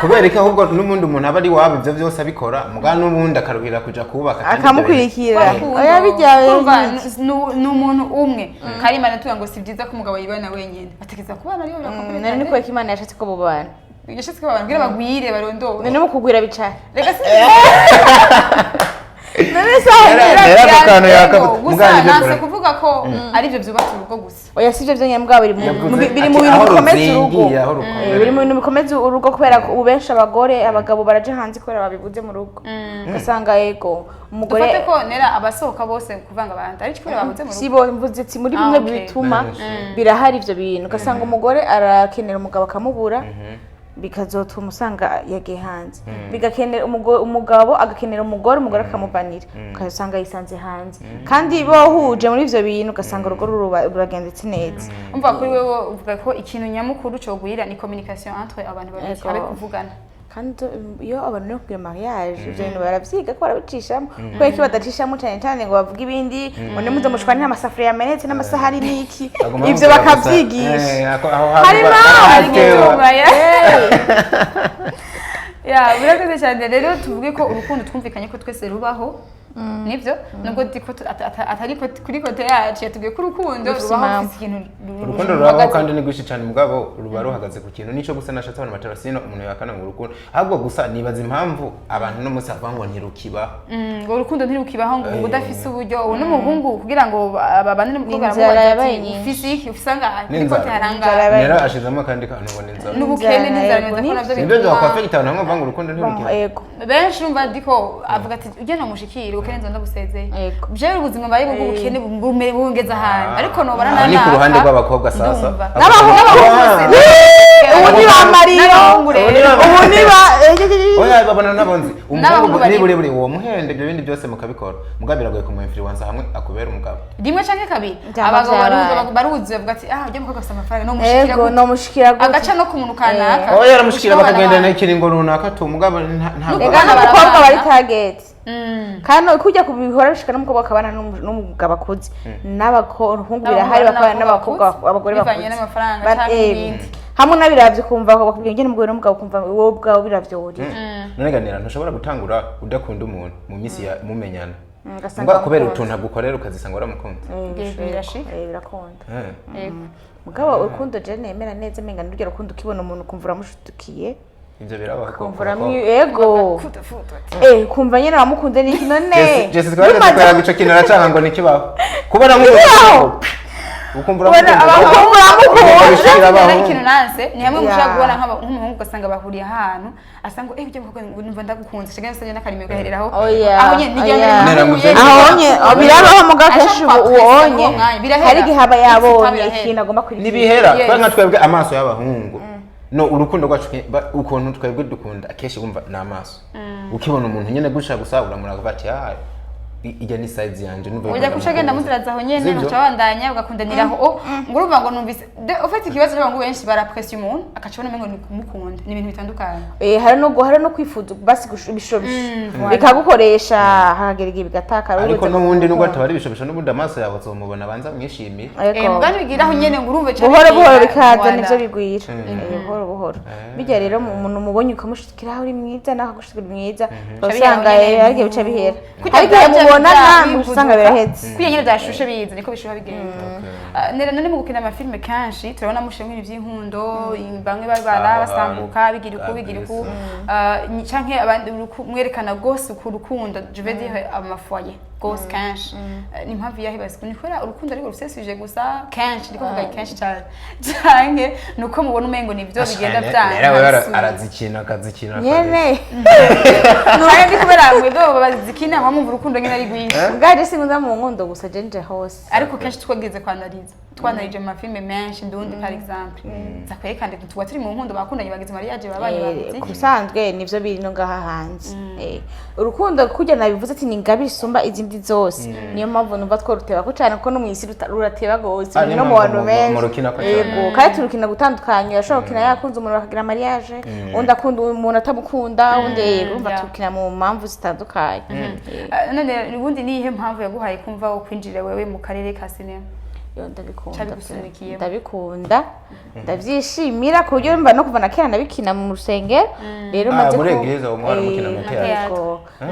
kubera iki ahubwo n'ubundi umuntu aba ari wabo ivyo vyose abikora muga n'ubundi akaruhira kuja kubaka akamukurikira oya bijyawe ni umuntu umwe Karimana tuvuga ngo si byiza ko umugabo yibana wenyine ategeza kubana ariyo birakomeye none niko Imana yashatse ko bubana yashatse ko bababwira bagwire barondowe none mu kugwira bicara reka si none saho rero akantu gusa nase kuvuga ko ari byo byubatse urugo gusa oya sivyo vyo nyambwa biri mu bintu bikomeza urugo biri mu bintu bikomeza urugo kubera ko ubenshi abagore abagabo baraje hanze kubera babibuze mu rugo ugasanga yego umugore dufate ko nera abasohoka bose kuvanga abandi ari cyo babuze mu rugo sibo mvuze ati muri bimwe bituma birahari ivyo bintu ugasanga umugore arakenera umugabo akamubura bikazotuma usanga yagiye hanze bigakenera umugabo agakenera umugore akamubanira ukasanga yisanze hanze kandi bohuje muri ivyo bintu ugasanga urugo ruragendetse neza umva kuri wewe uvuga ko ikintu nyamukuru cyo guhira ni communication entre abantu babiri habe kuvugana kandi iyo abantu no kugira mariage ivyo bintu baravyiga ko barabicishamo kubera ko badacishamo cyane cyane ngo bavuga ibindi ngo muze mushwane n'amasafuriya yamenetse n'amasahari n'iki ivyo bakavyigisha harimo ya birakoze cyane rero tuvuge ko urukundo twumvikanye ko twese rubaho nibyo nubwo atari kuri kote yacu yatubwiye ko urukundo rubaho ikintu urukundo rubaho kandi ni gushi cyane mugabo ruba ruhagaze ku kintu nico gusa nashatse abantu batarasino umuntu yakana mu rukundo ahubwo gusa nibaza impamvu abantu no musi avuga ngo ntirukibaho ngo urukundo ntirukibaho ngo udafise uburyo uwo n'umuhungu kugira ngo babane n'umukobwa ufise usanga kote haranga nera ashizamo kandi kantu ngo ninzara n'ubukene n'inzara neza ko navyo nibyo byo kwafeka itanu ngo ngo urukundo ntirukibaho benshi urumva ndiko avuga ati ugena mushikire ukene nzo ndabusezeye byo ubuzima baye bw'ubukene bungeza ahantu ariko no barana ni ku ruhande rw'abakobwa sasa n'abahungu ubu ni ba Mariyo ubu ni ba oya babona nabonzi umuhungu ni burebure uwo muhende ibyo bindi byose mukabikora mugabiragoye ku influencer hamwe akubera umugabo rimwe canke kabiri abagabo baruzi bavuga ati ujye mukobwa afite amafaranga no mushikira gute agaca no kumuntu kanaka oya aramushikira bakagendana n'ikiringo runaka tu umugabo ntabwo n'umukobwa bari target kandi kujya kubihora bishika n'umukobwa akabana n'umugabo akuze n'abahungu birahari bakabana n'abakobwa abagore bakuze hamwe nabiravye kumva ko bakubwiye ngene umugore n'umugabo kumva wowe ubwawe biravyori noneganira ntushobora gutangura udakunda umuntu mu misi ya mumenyana ngo kubera utuntu agukorera ukazisanga uramukunze birakunda mugabo urukundo je nemera neza menga n'uryo rukundo ukibona umuntu kumva uramushutukiye ivyo birabaho kumvura ego kumva nyene wamukunze niki none Jesse twaragira gico kintu aracanga ngo nikibaho kubona nk'umuntu ukumbura ikintu nanse ni hamwe mushaka kubona nk'umuhungu ugasanga bahuriye ahantu asanga ibyo mvuga numva ndagukunze cyangwa se n'akarimi gahereraho aho nyene birabaho mu gakeshi uwonye hari gihe aba yabonye ikintu agomba kuri nibihera nka twebwe amaso y'abahungu no urukundo rwacu ukuntu twebwe dukunda akeshi wumva n'amaso ukibona umuntu nyene gusha gusa uramuraga ati ijya ni size yanje numva ujya kushagenda muziraza aho nyene no cawandanya ugakundaniraho ngurumva ngo numvise ufite ikibazo cy'abantu benshi barapress umuntu akacibona mengo ni kumukunda ni ibintu bitandukanye hari no kwifuza basi bishobisho bikagukoresha hagera igihe bigataka ariko n'ubundi nubwo atabari bishobisho n'ubundi amaso yawe azomubona banza mwishimiye mugani bigiraho nyene ngurumve cyane buhoro bikaza nivyo bigwira buhoro bijya rero umuntu mubonye ukamushikira uri mwiza naho gushikira mwiza usanga yagiye bica bihera ubona nta usanga birahetse kuya nyine byashushe biyize niko bishuha bigenda none mu gukina amafilme kanshi turabona mushimwe iby'inkundo bamwe babara basambuka bigira uku canke abandi mwerekana gose ku rukundo je veux dire amafoyer gose kanshi ni mpamvu yahe basi kunikora urukundo ariko rusesije gusa kanshi ndiko kuvuga kanshi cyane canke nuko mubona umengo nivyo bigenda byane arazikina akazikina nyene none ndi kubera mwedo bazikina bamumva urukundo nyine ari rwinshi bwaje singuza mu nkondo gusa jenje hose ariko kenshi twageze twanarije mu mafilme menshi ndundi par exemple zakwerekana tuba turi mu nkondo bakundanye bagize mariage babaye bagize kusanzwe nivyo biri no ngaha hanze urukundo kujya nabivuze ati ni ngabiri sumba izi izindi zose niyo mpamvu numva tworuteba ko cyane ko no mu isi rurateba gose no mu bantu benshi yego kandi turukina gutandukanye ashobora gukina yakunze umuntu bakagira mariage undi akunda umuntu atamukunda undi urumva turukina mu mpamvu zitandukanye none ubundi nihe mpamvu yaguhaye kumva wo kwinjira wewe mu karere ka sinema ndabikunda ndabyishimira ku buryo mba no kuva na kera nabikina mu rusengero rero maze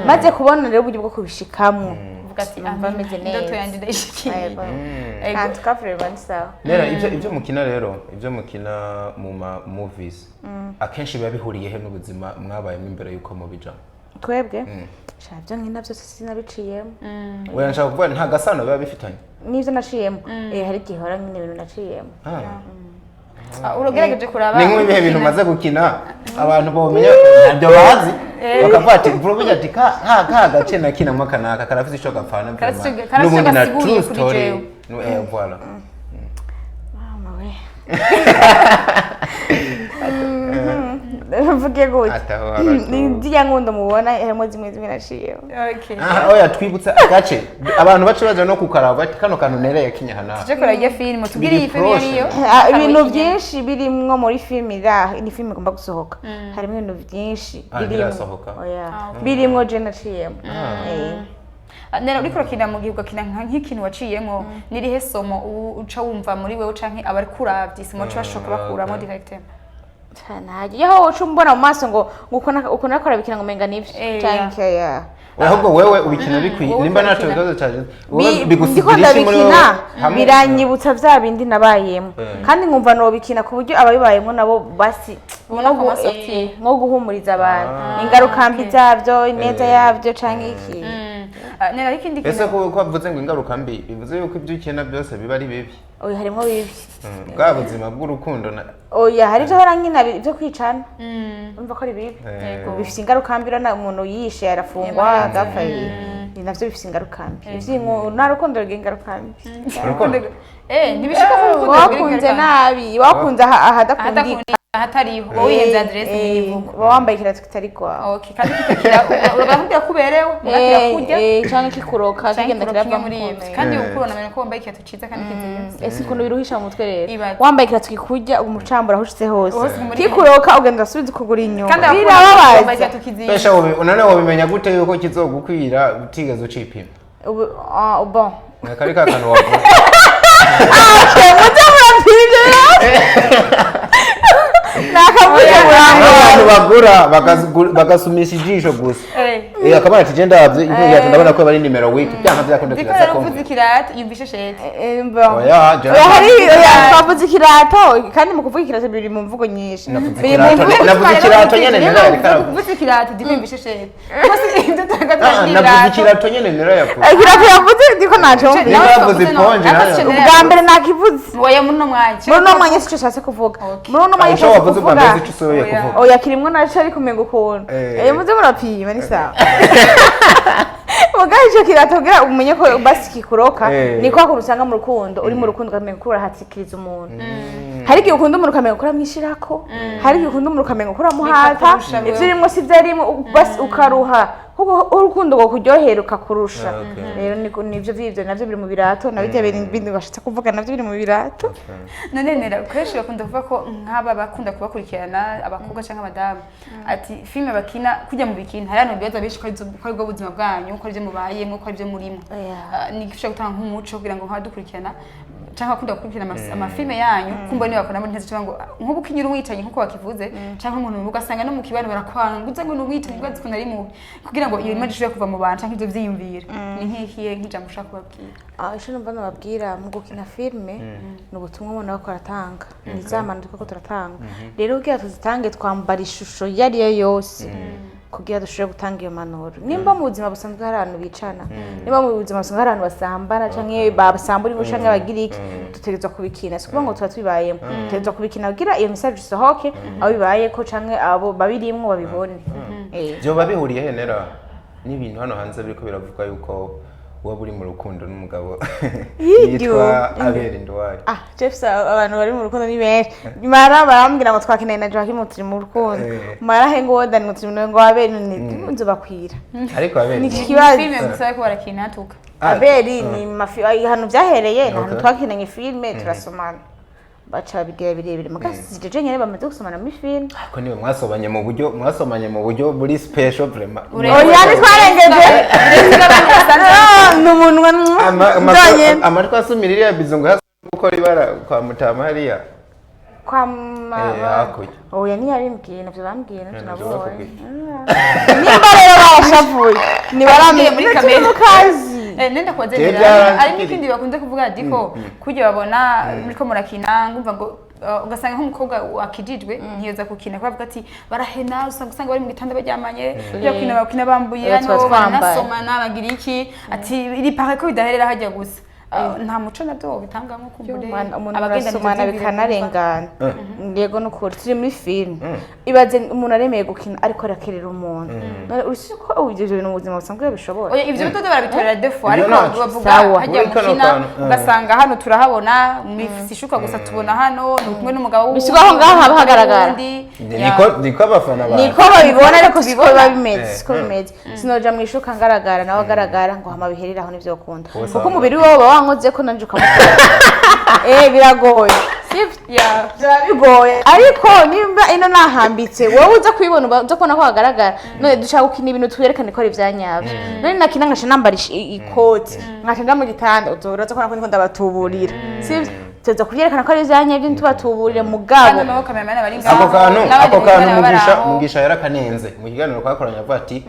maze kubona rero uburyo bwo kubishikamwo bameze neza ibyo mukina rero ibyo mukina mu ma movies akenshi biba bihuriye he n'ubuzima mwabayemo imbere yuko mubijamo twebwe shabyo nkina byose sinabiciyemo wewe nshaka kuvuga nta gasano biba bifitanye n'ivyo naciyemo hari igihe hora nyine ibintu naciyemo urogerageje kuraba ni nk'ibihe bintu maze gukina abantu bomenya ntabyo bazi bakavuga ati vuba ati ka gace nakinamo kanaka karafite ico gapfana n'ubundi na true story voilà mvuge gute ndiya nkunda mubona harimo zimwe naciyeho oya twibutsa agace abantu bace baje no kukaraba ati kano kantu nereye kinyahana tuje kurajya film tubwire iyi film yariyo ibintu byinshi birimwo muri film ni film igomba gusohoka harimo ibintu byinshi birimwo je naciyemo nera uriko rakina mu gihugu kina nk'ikintu waciyemo nirihe somo uca wumva muri wewe canke abari kuravye somo cyo bashoka bakuramo directement ntagiyeho uca umbona mu maso ngo uko nakora bikina ngo menga nivyo canke ya ahubwo wewe ubikina bikwiye nimba naco bigazo cyane bigusigira iki muri wewe biranyibutsa vya bindi nabayemo kandi nkumva no bikina ku buryo ababibayemo nabo basi nko guhumuriza abantu ingaruka mbi zavyo ineza yavyo canke iki nera ikindi ese ko bavuze ngo ingaruka mbi bivuze yuko ibyo ukina byose biba ari bibi oya harimo bibi bwa buzima bw'urukundo oya hari byo hora nkina byo kwicana umva ko ari bibi bifite ingaruka mbi na umuntu yishe arafungwa agapfa ni navyo bifite ingaruka mbi ivyo nta rukundo rw'ingaruka mbi ntibishika ko wakunze nabi wakunze ahadakundika hatariho wowe yenza adresse n'ivugo wambaye ikirato kitari kwa okay kandi kitakira urabambira kuberewe mugakira kurya cyane kikuroka kigenda kirava muri ibyo kandi ukurona mena ko wambaye ikirato ciza kandi kiziye ese kuno biruhisha mu mutwe rero wambaye ikirato kikurya umucambura ahushitse hose kikuroka ugenda subiza kugura inyuma birababaza pesha unane wabimenya gute yuko kizogukwira utigeze ucipima bon nakari kakano wako abantu bagura bagasumisha ijisho gusa akabona ati genda abye inkuya ndabona ko bari nimero wiki byanga byakunda kirasa ko uvuze ikirato yumvishe shete oya hari bavuze ikirato kandi mu kuvuga ikirato biri mu mvugo nyinshi navuze ikirato nyene nera ariko uvuze ikirato ndimvishe shete navuze ikirato nyene nera yavuze ikirato yavuze ndiko naco navuze ponje ubwa mbere nakivuze oya muno mwanya muno mwanya sico cyase kuvuga muno mwanya cyo wavuze ubwa mbere sico soye kuvuga oya kirimwo naco ari kumenga ukuntu muze murapima ni sawa mugaje ico kirato gira umenye ko basi kikuroka niko ako rusanga mu rukundo uri mu rukundo kamenga kura hatikiriza umuntu hari igihe ukunda umuntu kamenga kura mwishirako hari igihe ukunda umuntu kamenga kura muhata ivyo urimo si vyarimo basi ukaruha urukundo rwo kuryohera ukakurusha rero nivyo vivyo navyo biri mu birato nabijya bindi bashatse kuvuga navyo biri mu birato none nera ukeshi bakunda kuvuga ko nk'aba bakunda kubakurikirana abakobwa cyangwa abadamu ati filme bakina kujya mu bikina hari abantu bibaza bishi ko ari bwo buzima bwanyu ko ari byo mubayemo ko ari byo murimo ni gishobora gutanga nk'umuco kugira ngo nk'abadukurikirana cyangwa akunda gukurikirana amafilme yanyu kumva niba bakora muri nteze ngo nk'ubu kinyura umwicanyi nkuko bakivuze cyangwa umuntu ugasanga no mu kibano barakwanga nguze ngo n'umwicanyi gwazi kunari mu kugira ngo iyo image ishobora kuva mu bantu cyangwa ivyo vyiyumvira ni nk'ikiye nk'ijambo ushaka kubabwira ico numva nababwira mu gukina filme ni ubutumwa umuntu aba aratanga ni zamana twako turatanga rero kugira tuzitange twambara ishusho yari yo yose kugira dushobore gutanga iyo manuro nimba mu buzima busanzwe hari abantu bicana nimba mu buzima busanzwe hari abantu basambana canke basambura ingo canke bagira iki dutegerezwa kubikina sikuvuga ngo tuba tubibayemo dutegerezwa kubikina kugira iyo message isohoke abo bibaye ko canke abo babirimwo babibone byo babihuriye henera n'ibintu hano hanze biriko biravuga yuko waba uri mu rukundo n'umugabo Yiryo. yitwa Abel Nduwayo. Jeff abantu bari mu rukundo ni benshi mara barambwira ngo twakeneye na Joachim turi mu rukundo mara hengo wodan ngo turi ngo Abel ni nzo bakwira Ariko Abel ni kibazo filime gusa ko barakinatuka Abel ni mafi hano byahereye nta twakeneye filme turasomana baca bigira birebire mugasi jeje nyene bamaze gusomana muri film ko niwe mwasomanye mu buryo muri special vraiment. Oyani twarengeje n'umuntu Amatwi asumirira ya bizungu hasi uko ribara kwa Mutama hariya. kwa hakurya. oya ni yabimbwiye navyo bambwiye tunabonye nimba rero barashavuye ni barambwiye muri kamera kamera. mukazi nenda kwazera ari n'ikindi bakunze kuvuga adiko kujya babona muriko murakina ngumva ngo ugasanga nk'umukobwa wakijijwe ntiyoza kukina bavuga ati barahena usanga bari mu gitanda baryamanye byo bakina bambuye hano banasomana bagira iki ati iri pare ko bidaherera hajya gusa nta muco nabyo bitangamo kumbure abagenda somana bikanarengana yego nukuri turi muri film ibaze umuntu aremeye gukina ariko arakerera umuntu uriko ubigeje ibintu mu buzima busanzwe bishobora oya ivyo bitodo barabitorera defo ariko bavuga hajya mukina ugasanga hano turahabona mwifisi ishuka gusa tubona hano kumwe n'umugabo w'undi bisigaho ngaho haba hagaragara niko abafana ba niko babibona ariko siko bimeze sinoja mu ishuka ngaragara nawe agaragara ngo hama bihereraho n'ivyo ukunda kuko umubiri wowe wankoze ko nanje ukamukora biragoye bigoye ariko nimba ino nahambitse wowe uza kubibona uza kubona ko hagaragara none dushaka gukina ibintu twerekane ko ari ivyanyavyo none nakina ngasha nambara ikoti nkatenga mu gitanda uzoraza kubona ko ndiko ndabatuburira sivyo tuza kubyerekana ko ari ivyanyavyo ntubatuburire mugabo ako kantu mugisha yarakanenze mu kiganiro kwakoranye avuga ati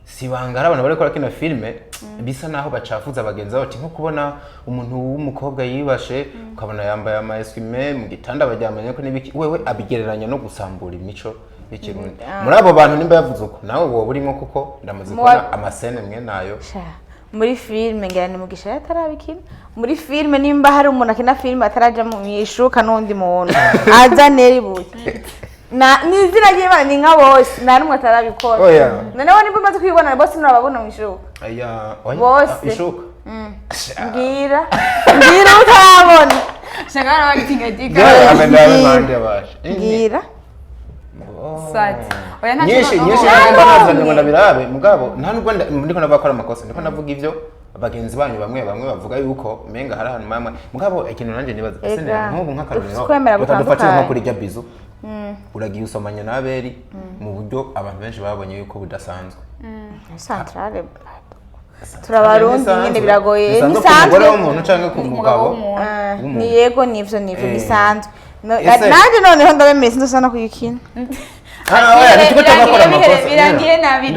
sibangara abantu bariko rakina filme bisa naho bacafuza abagenzi bati nko kubona umuntu w'umukobwa yibashe ukabona yambaye ama esquime mu gitanda baryamanye ko nibiki wewe abigereranya no gusambura imico y'ikirundi muri abo bantu nimba yavuze uko nawe wowe urimo kuko ndamaze kubona amasene mwe nayo muri filme ngira ni mugisha yatarabikina muri filme nimba hari umuntu akina filme ataraja mu yishuka n'undi muntu azanera ibuye nizina ry'Imana ni nka bose nta numwe atarabikora noneho nimba umaze kwibona bose nurababona mu ishuka bose ishuka ngira utarabona shangara bagitingadika ngira nyinshi n'abazanye ngo ndabirabe mugabo nta nubwo ndiko navakora amakosa ndiko navuga ivyo abagenzi banyu bamwe bavuga yuko menga hari ahantu mamwe mugabo ikintu nanje nibaza ese nk'ubu nk'akarorero dufatiye nko kuri Jabizo uragiye usomanya na Abel mu buryo abantu benshi babonye yuko budasanzwe centrale turabarundi nyine biragoye nisanzwe umuntu canke ku mugabo ni yego nivyo nisanzwe nanje noneho ndabemeze ndasana kuyikina birangiye nabi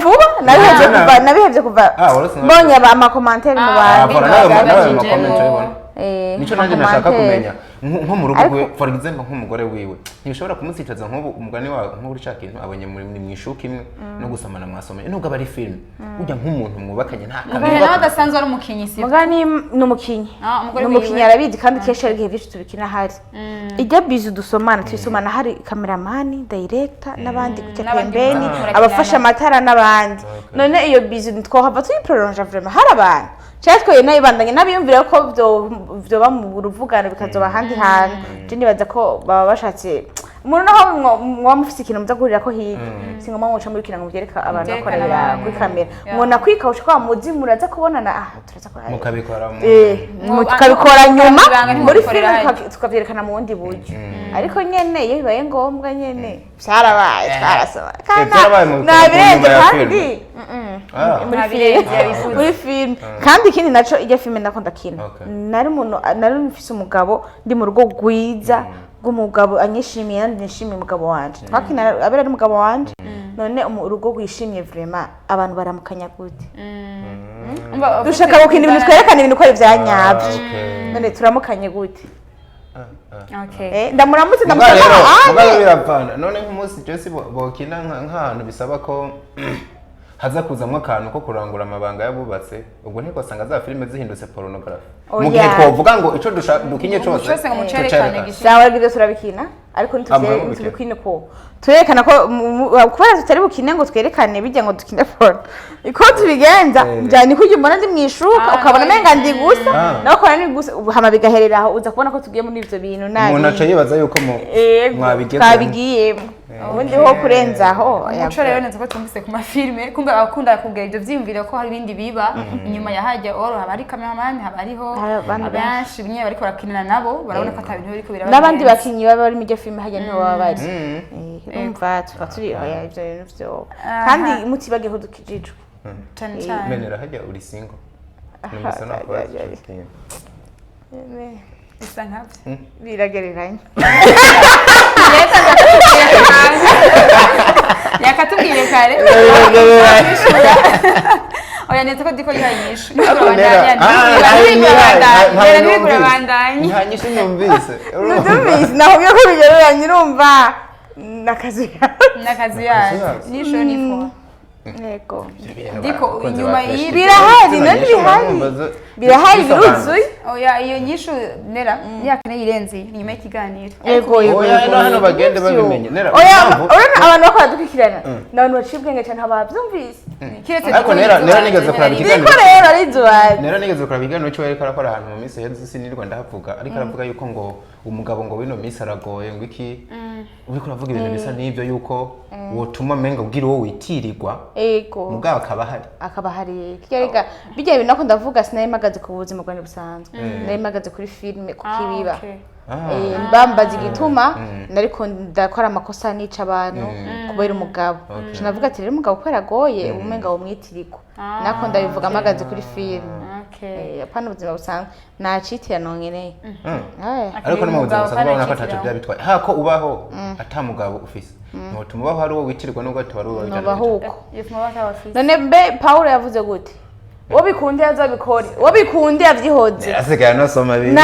vuba nabihevye kuva mbonye amakomantere mu bantu nico nanje nashaka kumenya nko mu rugo rwe for example nk'umugore wiwe ntibishobora kumusicaza nk'ubu umugani wawe nk'uri caka kintu abonye muri mwishuka imwe no gusomana mwasomanye nubwo aba ari film ujya nk'umuntu mwubakanye nta kamera nawe adasanzwe ari umukinyi si mugani n'umukinyi arabizi kandi kesha ari gihe byinshi tubikina hari ijya bizu dusomana twisomana hari cameraman director n'abandi gutembeni abafasha amatara n'abandi none iyo bizu twohava tuyiprolonge vraiment hari abantu cyatwe nayibandanye nabiyumvira ko byo bamuvugana bikazoba handi hantu je nibaza ko baba bashatse umuntu naho mwamufise ikintu muzagurira ko higa singoma muca muri kintu byereka abantu bakorera kuri kamera mwona kwikawusha kwa muzi muraza kubonana turaza ko mukabikora tukabikora nyuma muri filime tukavyerekana mu wundi buryo ariko nyene iyo bibaye ngombwa nyene byarabaye twarasoma nabirenze kandi muri film kandi ikindi naco ijya filime ndakunda kina nari mfise umugabo ndi mu rugo rwiza rw'umugabo anyishimiye kandi nishimiye umugabo wanje twakina abera ari umugabo wanje none urugo rwishimye vraiment abantu baramukanya gute dushaka gukina ibintu twerekana ibintu ko ari vyanyavyo none turamukanye gute ndamuramutse mugabo birapana none nk'umunsi Jesse bokina nk'ahantu bisaba ko haza kuzamwo akantu ko kurangura amabanga yabubatse ubwo ntiko asanga za filime zihindutse pornography mu gihe twovuga ngo ico dukinye cose cyose ngo mucerekane gishya turabikina ariko ntitubikine ko turerekana ko kubera tutari bukine ngo twerekane bijya ngo dukine porno iko tubigenza njyana ko umbona ndi mwishuka ukabona menga ndi gusa nawe ukabona ni gusa hama bigaherera aho uza kubona ko tugiye muri ivyo bintu nabi umuntu aca yibaza yuko twabigiyemo ubundi ho kurenzaho umuco rero neza ko tumvise ku mafilme kumbe abakunda kugira ibyo vyiyumvira ko hari ibindi biba inyuma ya hajya oro haba ari cameraman haba ariho abenshi bimwe bariko barakinana nabo barabona ko atabintu biriko biraba n'abandi bakinyi baba bari mu gihe filme hajya niho baba bari umva turi oya ivyo bintu vyo kandi mutibageho dukijijwe cyane cyane menera hajya uri single numvise no kwa bisa nkabyo biragereranye yakatubwiye kare oya neza ko diko yanyishu nta nyishu numvise naho byo ko bigereranye urumva nakazi yacu nisho nifo Ego. Diko inyuma y'ibi birahari none birahari biruzuye. Oya iyo nyishu nera yakine yirenze inyuma y'ikiganiro. Ego oya hano bagende babimenye nera. Oya abantu bakora dukikirana. Nabantu bacibwenge cyane abavyumvise. Kiretse ariko nera nigeze kuraba ikiganiro. Diko rero ari zuwa. Nera nigeze kuraba ikiganiro cyo yereka arakora ahantu mu minsi heze sinirwa ndahavuga ariko aravuga yuko ngo umugabo ngo wino minsi aragoye ngo iki uriko uravuga ibintu bisa n'ivyo yuko wotuma menga ubwira wo witirirwa. Ego. Mugabo akaba hari. Kirega bijya ibintu nako ndavuga sinayimagaze ku buzima bwanjye busanzwe. Nayimagaze kuri filme ku kibiba. Mbambaza igituma nariko ndakora amakosa nica abantu kubera umugabo. Navuga ati rero umugabo ko yaragoye umenga wo mwitiriko. Nako ndabivuga amagaze kuri filme. Apana ubuzima busanzwe nacitira nongeneye. Ariko no mu buzima busanzwe urabona ko atacu byabitwaye. Hako ubaho atamugabo ufise. No tumubaho hari uwo witirirwa no gati wari uwo biganira. None be Paul yavuze gute? Wo bikunde azabikore. Wo bikunde avyihoze. Asigaye no soma bibiri.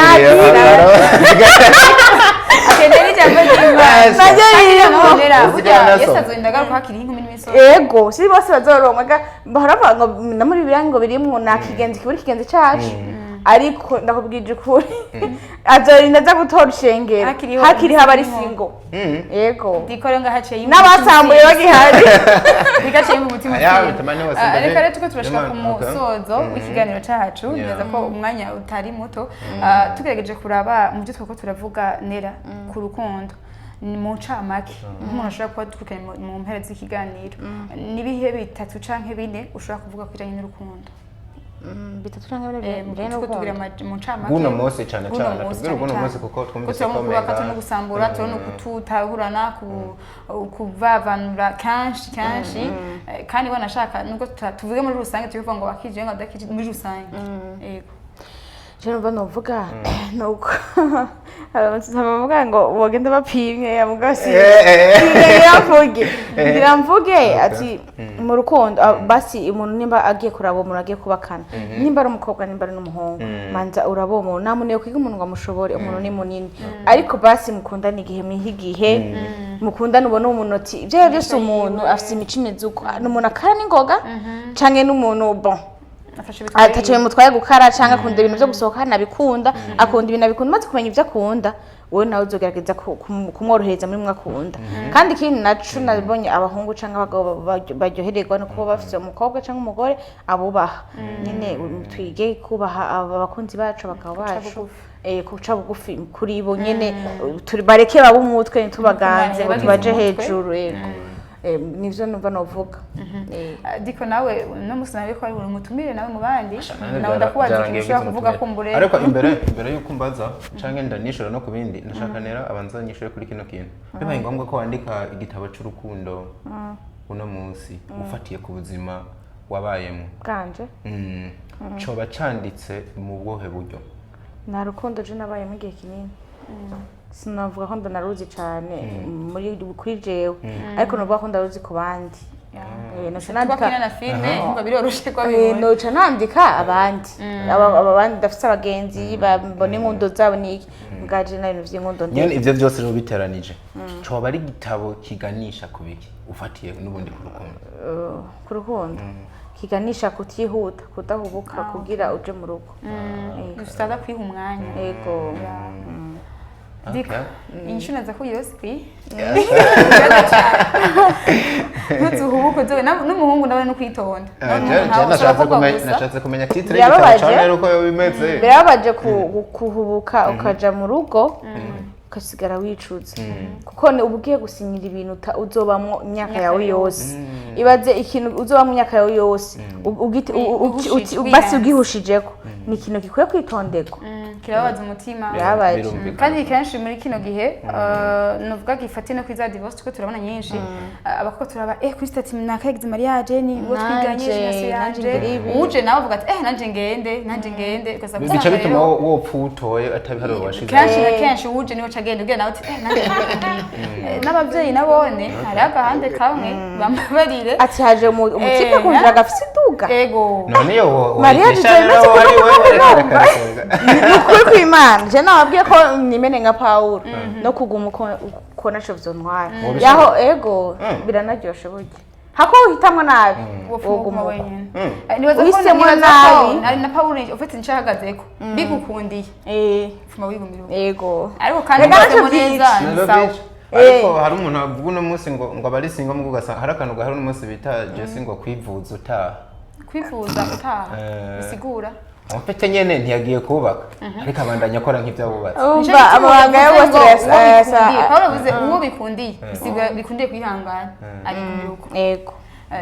Akenderi jambo cy'Imana. Burya yesazoindaga ko hakiri inkumi n'imiso. Ego, si bose bazoronka baharavuga ngo na muri birango birimwo nakigenzi kiburi kigenzi cacu. Ariko ndakubwije ukuri azorinda za gutora ushengero hakiri haba ari singo yego dikore nga haciye n'abasambuye bagihari bigaciye mu mutima reka rero tuko turashaka ku musozo w'ikiganiro cacu neza ko umwanya utari muto tugerageje kuraba mu byo twako turavuga nera ku rukundo ni mu ncamake nk'umuntu ashobora kuba dukukanye mu mpera z'ikiganiro nibihe bitatu canke bine ushobora kuvuga kujanye n'urukundo bitatu canke bine no kutugira mu ncamake guno munsi cyane cyane tubwira guno munsi kuko twumvise ko mega no gusambura no kututahurana kuvavanura kanshi kandi banashaka nuko tuvuge muri rusange tuvuga ngo bakije ngo dakije muri rusange yego je numva novuga nuko abavuga ngo bagenda bapimye yamugasi ngiramvuge ati mu rukundo basi umuntu nimba agiye kuraba umuntu agiye kubakana nimba ari umukobwa nimba ari n'umuhungu manza urabo umuntu namuneye kwiga umuntu ngo amushobore umuntu ni munini ariko basi mukundana igihe mwihigihe mukundana ubona umunoti ibyo byose umuntu afite imico imeze uko n'umuntu akara n'ingoga canke n'umuntu bon ataciye mutwaye gukara canke akunda ibintu byo gusohoka nabikunda akunda ibintu abikunda maze kumenya ibyo akunda wowe nawe uzogerageza kumworohereza muri mwakunda kandi ikindi naco nabonye abahungu canke abagabo baryohererwa no kuba bafite umukobwa canke umugore abubaha nyine twige kubaha abakunzi bacu abagabo bacu kuca bugufi kuri bo nyene bareke baba umutwe ntitubaganze ngo tubaje hejuru nivyo numva novuga diko nawe no musana biko ari umutumire nawe mu bandi nawe ndakubaza ikintu kuvuga kumbure ariko imbere yuko mbaza canke ndanishora no kubindi ndashaka nera abanza nyishure kuri kino kintu bibaye ngombwa ko wandika igitabo cy'urukundo uno munsi ufatiye ku buzima wabayemo kanje coba canditse mu bwohe buryo na rukundo je nabayemo igihe kinini sinavuga ko ndanaruzi cyane muri kuri jewe ariko navuga ko ndaruzi ku bandi nandika na filme ngo biroroshe kwa noca nandika abandi abandi dafite abagenzi babone inkundo zabo niki ngaje na ibintu vy'inkundo nyene ivyo byose rero biteranije coba ari igitabo kiganisha ku biki ufatiye n'ubundi ku rukundo kiganisha kutihuta kudahubuka kugira uje mu rugo gusaza kwiha umwanya yego Diko Okay. inshuna za kuyoswi ntuzuhubuke zo n'umuhungu ndabona no kwitonda nashatse kumenya titre Birababaje. y'igitabo cyane uko bimeze birababaje kuhubuka ukaja mu rugo ugasigara wicuza kuko uba ugiye gusinyira ibintu uzobamwo imyaka yawe yose ibaze ikintu uzobamwo imyaka yawe yose basi ugihushijeko ni ikintu gikwiye kwitonderwa kirababaza umutima birababaje kandi kenshi muri kino gihe nuvuga gifate no kwiza divorce kuko turabona nyinshi abakoko turaba kuri stati nakagize mariage ni uwo twiganye jeunesse yanje uje nawe uvuga ati nanje ngende ugasaba bica bituma wopfa utoye atabiharuro washize kenshi na kenshi uje niwe cagenda ubwira nawe ati nanje n'abavyeyi nabone hari agahande kamwe bambabarire ati haje umutipe kunjira gafise iduga ego none yo mariage zemeze nukuri kw'Imana je nababwiye ko nimene nka Paulo no kuguma uko naco vyontwara yaho ego biranaryoshe burya hako uhitamwe nabi woguma wenyene uhisemo nabi ari na Paulo ufite ncahagazeko bigukundiye fuma wigumira ego ariko kandi ugasemo neza sawa ariko hari umuntu avuga uno munsi ngo abari singo mu gugasanga hari akantu gahari uno munsi bita Jesse ngo kwivuza utaha kwifuza utaha bisigura amapete nyene ntiyagiye kubaka ariko abandanya akora nk'ivyabubatse umva amabanga yo stress Paulo bivuze uwo bikundiye bisigura bikundiye kwihangana ari ku biruko ego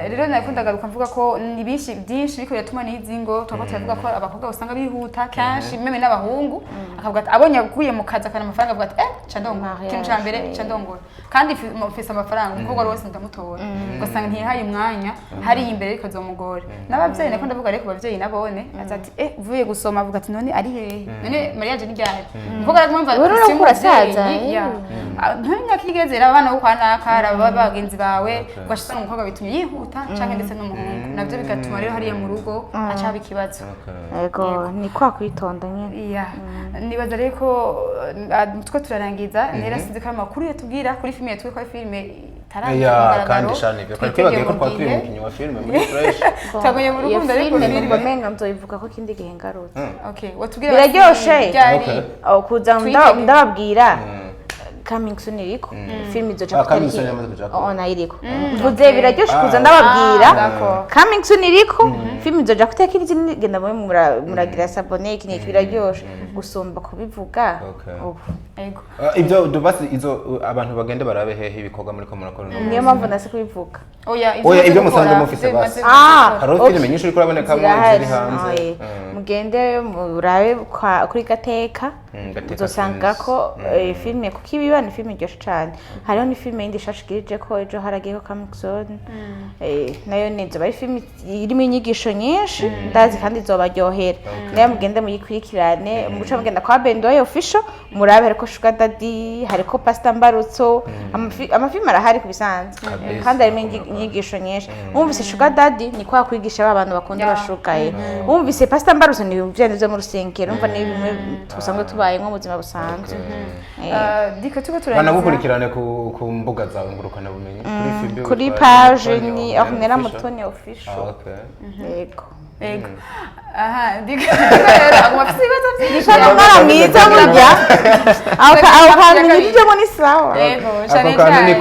rero nakundaga mvuga ko ni byinshi biko yatuma n'izingo twaba turavuga ko abakobwa usanga bihuta kenshi meme n'abahungu akavuga ati abonye akuye mu kazi akana amafaranga avuga ati candongora ikintu ca mbere candongora kandi mfise amafaranga umukobwa wose ndamutora ugasanga ntiyahaye umwanya hari imbere ariko azomugora n'abavyeyi nako ndavuga rero ku bavyeyi nabone ati uvuye gusoma avuga ati none ari hehe none mariage ni ryari umukobwa aragumva ati murasaza ntunya kigezera abana bo kwa nakara bagenzi bawe ugashitsa umukobwa bitumye yihuta canke ndetse n'umuhungu navyo bigatuma rero hariya mu rugo acaba ikibazo ego ni kwa kwitonda nyene nibaza rero ko two turarangiza nera sinzi ko amakuru yatubwira kuri filime yatwe ko filime ya kandi shani byo kandi twibagiye ko twatwiye umukinyi wa filime muri fresh twagonye mu rukundo ariko filime menga nzoyivuga ko kindi gihe ngarutse watubwira biraryoshe kuza ndababwira coming soon iriko film izoja kutariki ona iriko mvuze biraryoshe kuza ndababwira coming soon iriko film izoja kutariki n'izindi genda muragira sabone iki biraryoshe gusomba kubivuga ego ibyo dubasi izo abantu bagende barabe hehe ibikorwa muri ko murakora niyo mpamvu nase kubivuga oya ibyo musanze mufise basi hari filime nyinshi uriko uraboneka mu ziri hanze mugende murabe kuri Gateka uzosanga ko filime kuko ibiba ni filime iryoshe cyane hariho ni filime yindi shashikirije ko ejo haragiyeho coming soon nayo neza bari filime irimo inyigisho nyinshi ndazi kandi izobaryohera nayo mugende muyikurikirane muguca mugenda kwa Bendoye official murabe hariko Sugar Daddy hariko Pastor Mbarutso amafilime arahari kubisanzwe kandi harimo inyigisho nyinshi wumvise Sugar Daddy ni kwa kwigisha abantu bakunda bashukaye wumvise Pastor Mbarutso ni ibyo zo mu rusengero umva ni bimwe tusanzwe tubaye nko mu buzima busanzwe diko tuko turangiza banagukurikirane ku mbuga zawe ngurukana bumenyi kuri page ni Ornella Mutoni official yego ego aha diko rero agomafise ibibazo byinshi mara mwiza murya aho hantu nibyo ni sawa ego cyane cyane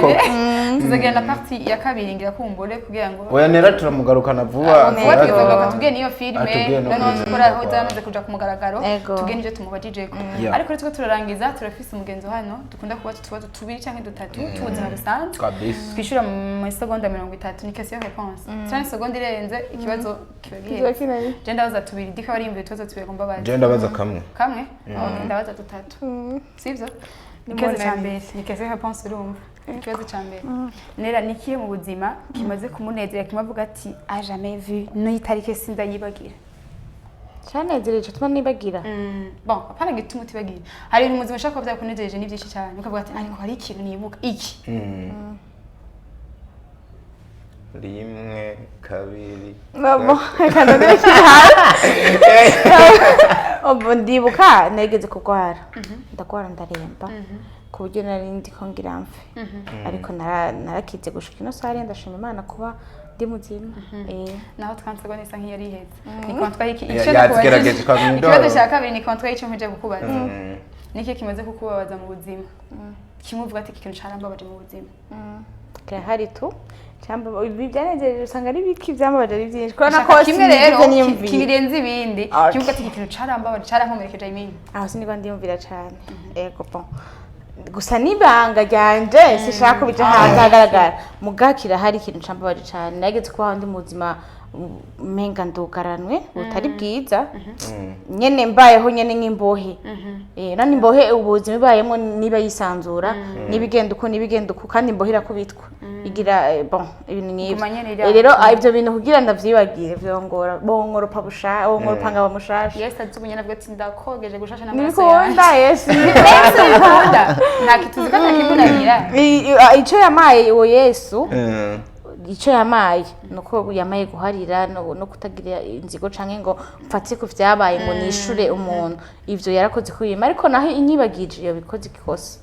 tuzagenda parti ya kabiri ngira kumbure kugira ngo oya nera turamugarukana vuba vuba tubwiye niyo filime none tukora aho zamaze kuja ku mugaragaro tubwiye nivyo tumubajijeko ariko rero turarangiza turafise umugenzo hano dukunda kuba tutubazo tubiri canke dutatu tuza harusanzwe twishura mu seconde 30 ni question réponse 30 seconde irenze ikibazo kibagiye je ndabaza tubiri dika bari imbe tubazo tubiri gomba baje je ndabaza kamwe ndabaza dutatu sivyo ikibazo ca mbere ni question réponse urumva ikibazo ca mbere nera nikiye mu buzima kimaze kumunezera kimavuga ati a jamais vu no itarike sinda yibagira cyanezereje tuma nibagira bon apana gituma utibagira hari ibintu muzima shaka bya kunezereje ni byinshi cyane ukavuga ati ariko hari ikintu nibuka iki rimwe kabiri babo kandi ndetse obo ndibuka negeze kugwara ndagwara ndaremba ku buryo nari ndiko ngira mfe ariko narakize gushika ino sare ndashima Imana kuba ndi muzima naho twansego nisa nk'iyari iheze ni kontwa iki yagerageje kwa Bindo ikibazo cya kabiri ni kontwa y'icyo mpije kukubaza niki kimaze kukubabaza mu buzima kimwe uvuga ati iki kintu carambabaje mu buzima kirahari tu cyamba ibi byanejeje usanga ari biki byambabaje ari byinshi kubona ko kimwe rero niyumvira kibirenze ibindi kimwe ati iki kintu carambabaje carankomerekeje imini aho sinigwa ndiyumvira cyane ego bon gusa nibanga ryanje sishaka kubija hanze hagaragara mugakira hari ikintu cambabaje cyane nageze kuba ndi mu buzima menga ndugaranwe butari bwiza nyene mbayeho nyene nk'imbohe nani imbohe ubuzima ibayemo niba yisanzura nibigenda uko kandi imbohira kubitwa igira bon ibintu nk'ibyo rero ibyo bintu kugira ndavyibagire vyongora bongoropa busha bongoropa ngaba mushasha yes azubunya nabwo tindakogeje gushasha n'amaraso nibikunda yes nibikunda nta kituzi ko ntakibunanira ico yamaye uwo Yesu icyo yamaye nuko yamaye guharira no kutagira inzigo canke ngo mfatse ku vyabaye ngo nishure umuntu ivyo yarakoze kuyima ariko naho inyibagije iyo bikoze ikosa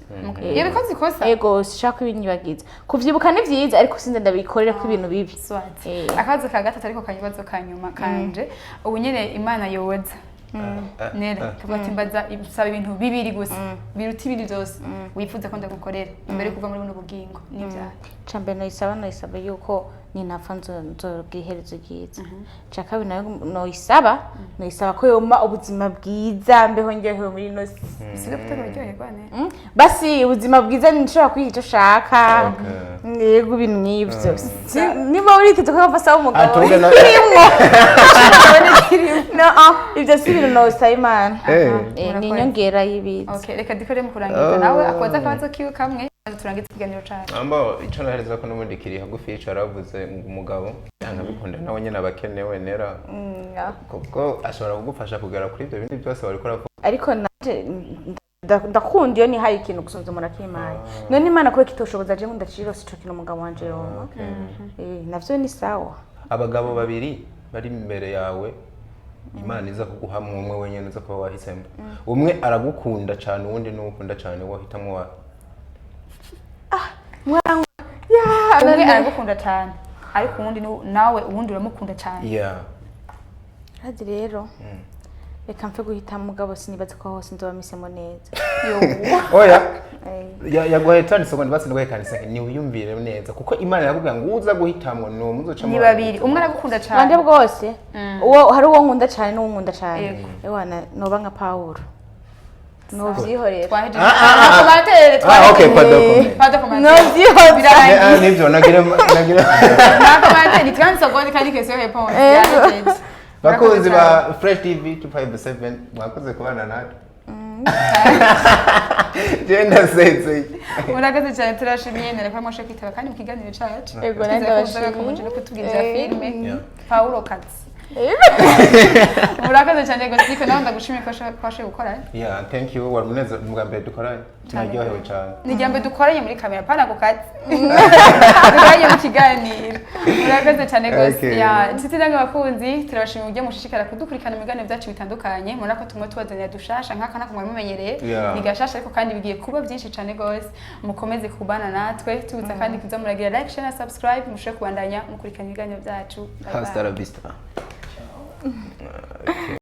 iyo bikoze ikosa ego sishaka ibinyibagiza kuvyibuka ni vyiza ariko sinze ndabikorera ko ibintu bibi akabazo ka gatatu ariko kanyibazo kanyuma kanje ubu nyene Imana yoza nera tubatimbaza ibusaba ibintu bibiri gusa biruta ibindi byose wifuza ko ndagukorera imbere yo kuva muri buno bugingo n'ibyaha cambe noyisaba yuko ninapfa nzobwiherezo bwiza cakabi noyisaba ko yoma ubuzima bwiza mbeho ngewe muri ino si siga kutaryoherwa ne basi ubuzima bwiza nishobora kwiha icyo shaka yego ibintu nk'ibyo niba uriteze ko bafasa umugabo ibyo si ibintu nosaba Imana ni inyongera y'ibindi okay reka dikore mu kurangiza nawe akoza akabazo kiwe kamwe turangiza ikiganiro cyacu ambo ico nahereza ko n'ubundi kiri hagufi ico aravuze umugabo yanga bikunda nawe nyene abakenewe nera kuko ashobora kugufasha kugera kuri ibyo bindi byose wari kora ariko naje ndakunda iyo ni hari ikintu gusonza umuntu akimana none Imana kwe kitoshoboza je ndaciro sico kintu umugabo wanje yoma navyo ni sawa abagabo babiri bari imbere yawe Imana iza kuguha umwe wenyene uza kuba wahisemo umwe aragukunda cyane uwundi n'ukunda cyane wahitamwe wa mwangu umwe aragukunda cyane ariko uwundi nawe uwundi uramukunda cyane hadi rero reka mfe guhita mugabo sinibaze ko hose ndobamisemo neza oya yaguhaye tani seconde basi ndwaye kanisa ni uyumvire neza kuko Imana yakubwira ngo uza guhitamwe no muzoca ni babiri umwe aragukunda cyane bande bwose uwo hari uwo nkunda cyane n'uwo nkunda cyane ewana noba nka Paulo no vyihorera okay no nivyo nagira ni 30 secondes kandi question réponse bakozi ba Fresh TV 257 mwakoze kubana natwe Jenda setse muragaze cyane turashimye nere kwa mwashe kwitaba kandi mu kiganiro cyacu ego ndabashimye ko kutubwira filme Paulo Katz murakaze cyane gose nawe ndagushimiye ko kwashe gukora thank you warmuneza mugambye dukoranye tunaryohewe cyane nijyambe dukoranye muri kamera pana ko Katz dukoranye mu kiganiro murakaze cyane gose inshuti nange bakunzi turabashimiye ujye mushishikara kudukurikana mu biganiro byacu bitandukanye murana ko tumwe tubazanira dushasha nkaka nako mumenyereye nigashasha ariko kandi bigiye kuba byinshi cyane gose mukomeze kubana natwe tubutsa kandi kuza muragira like share na subscribe mushe kubandanya mukurikana ibiganiro byacu hasta la vista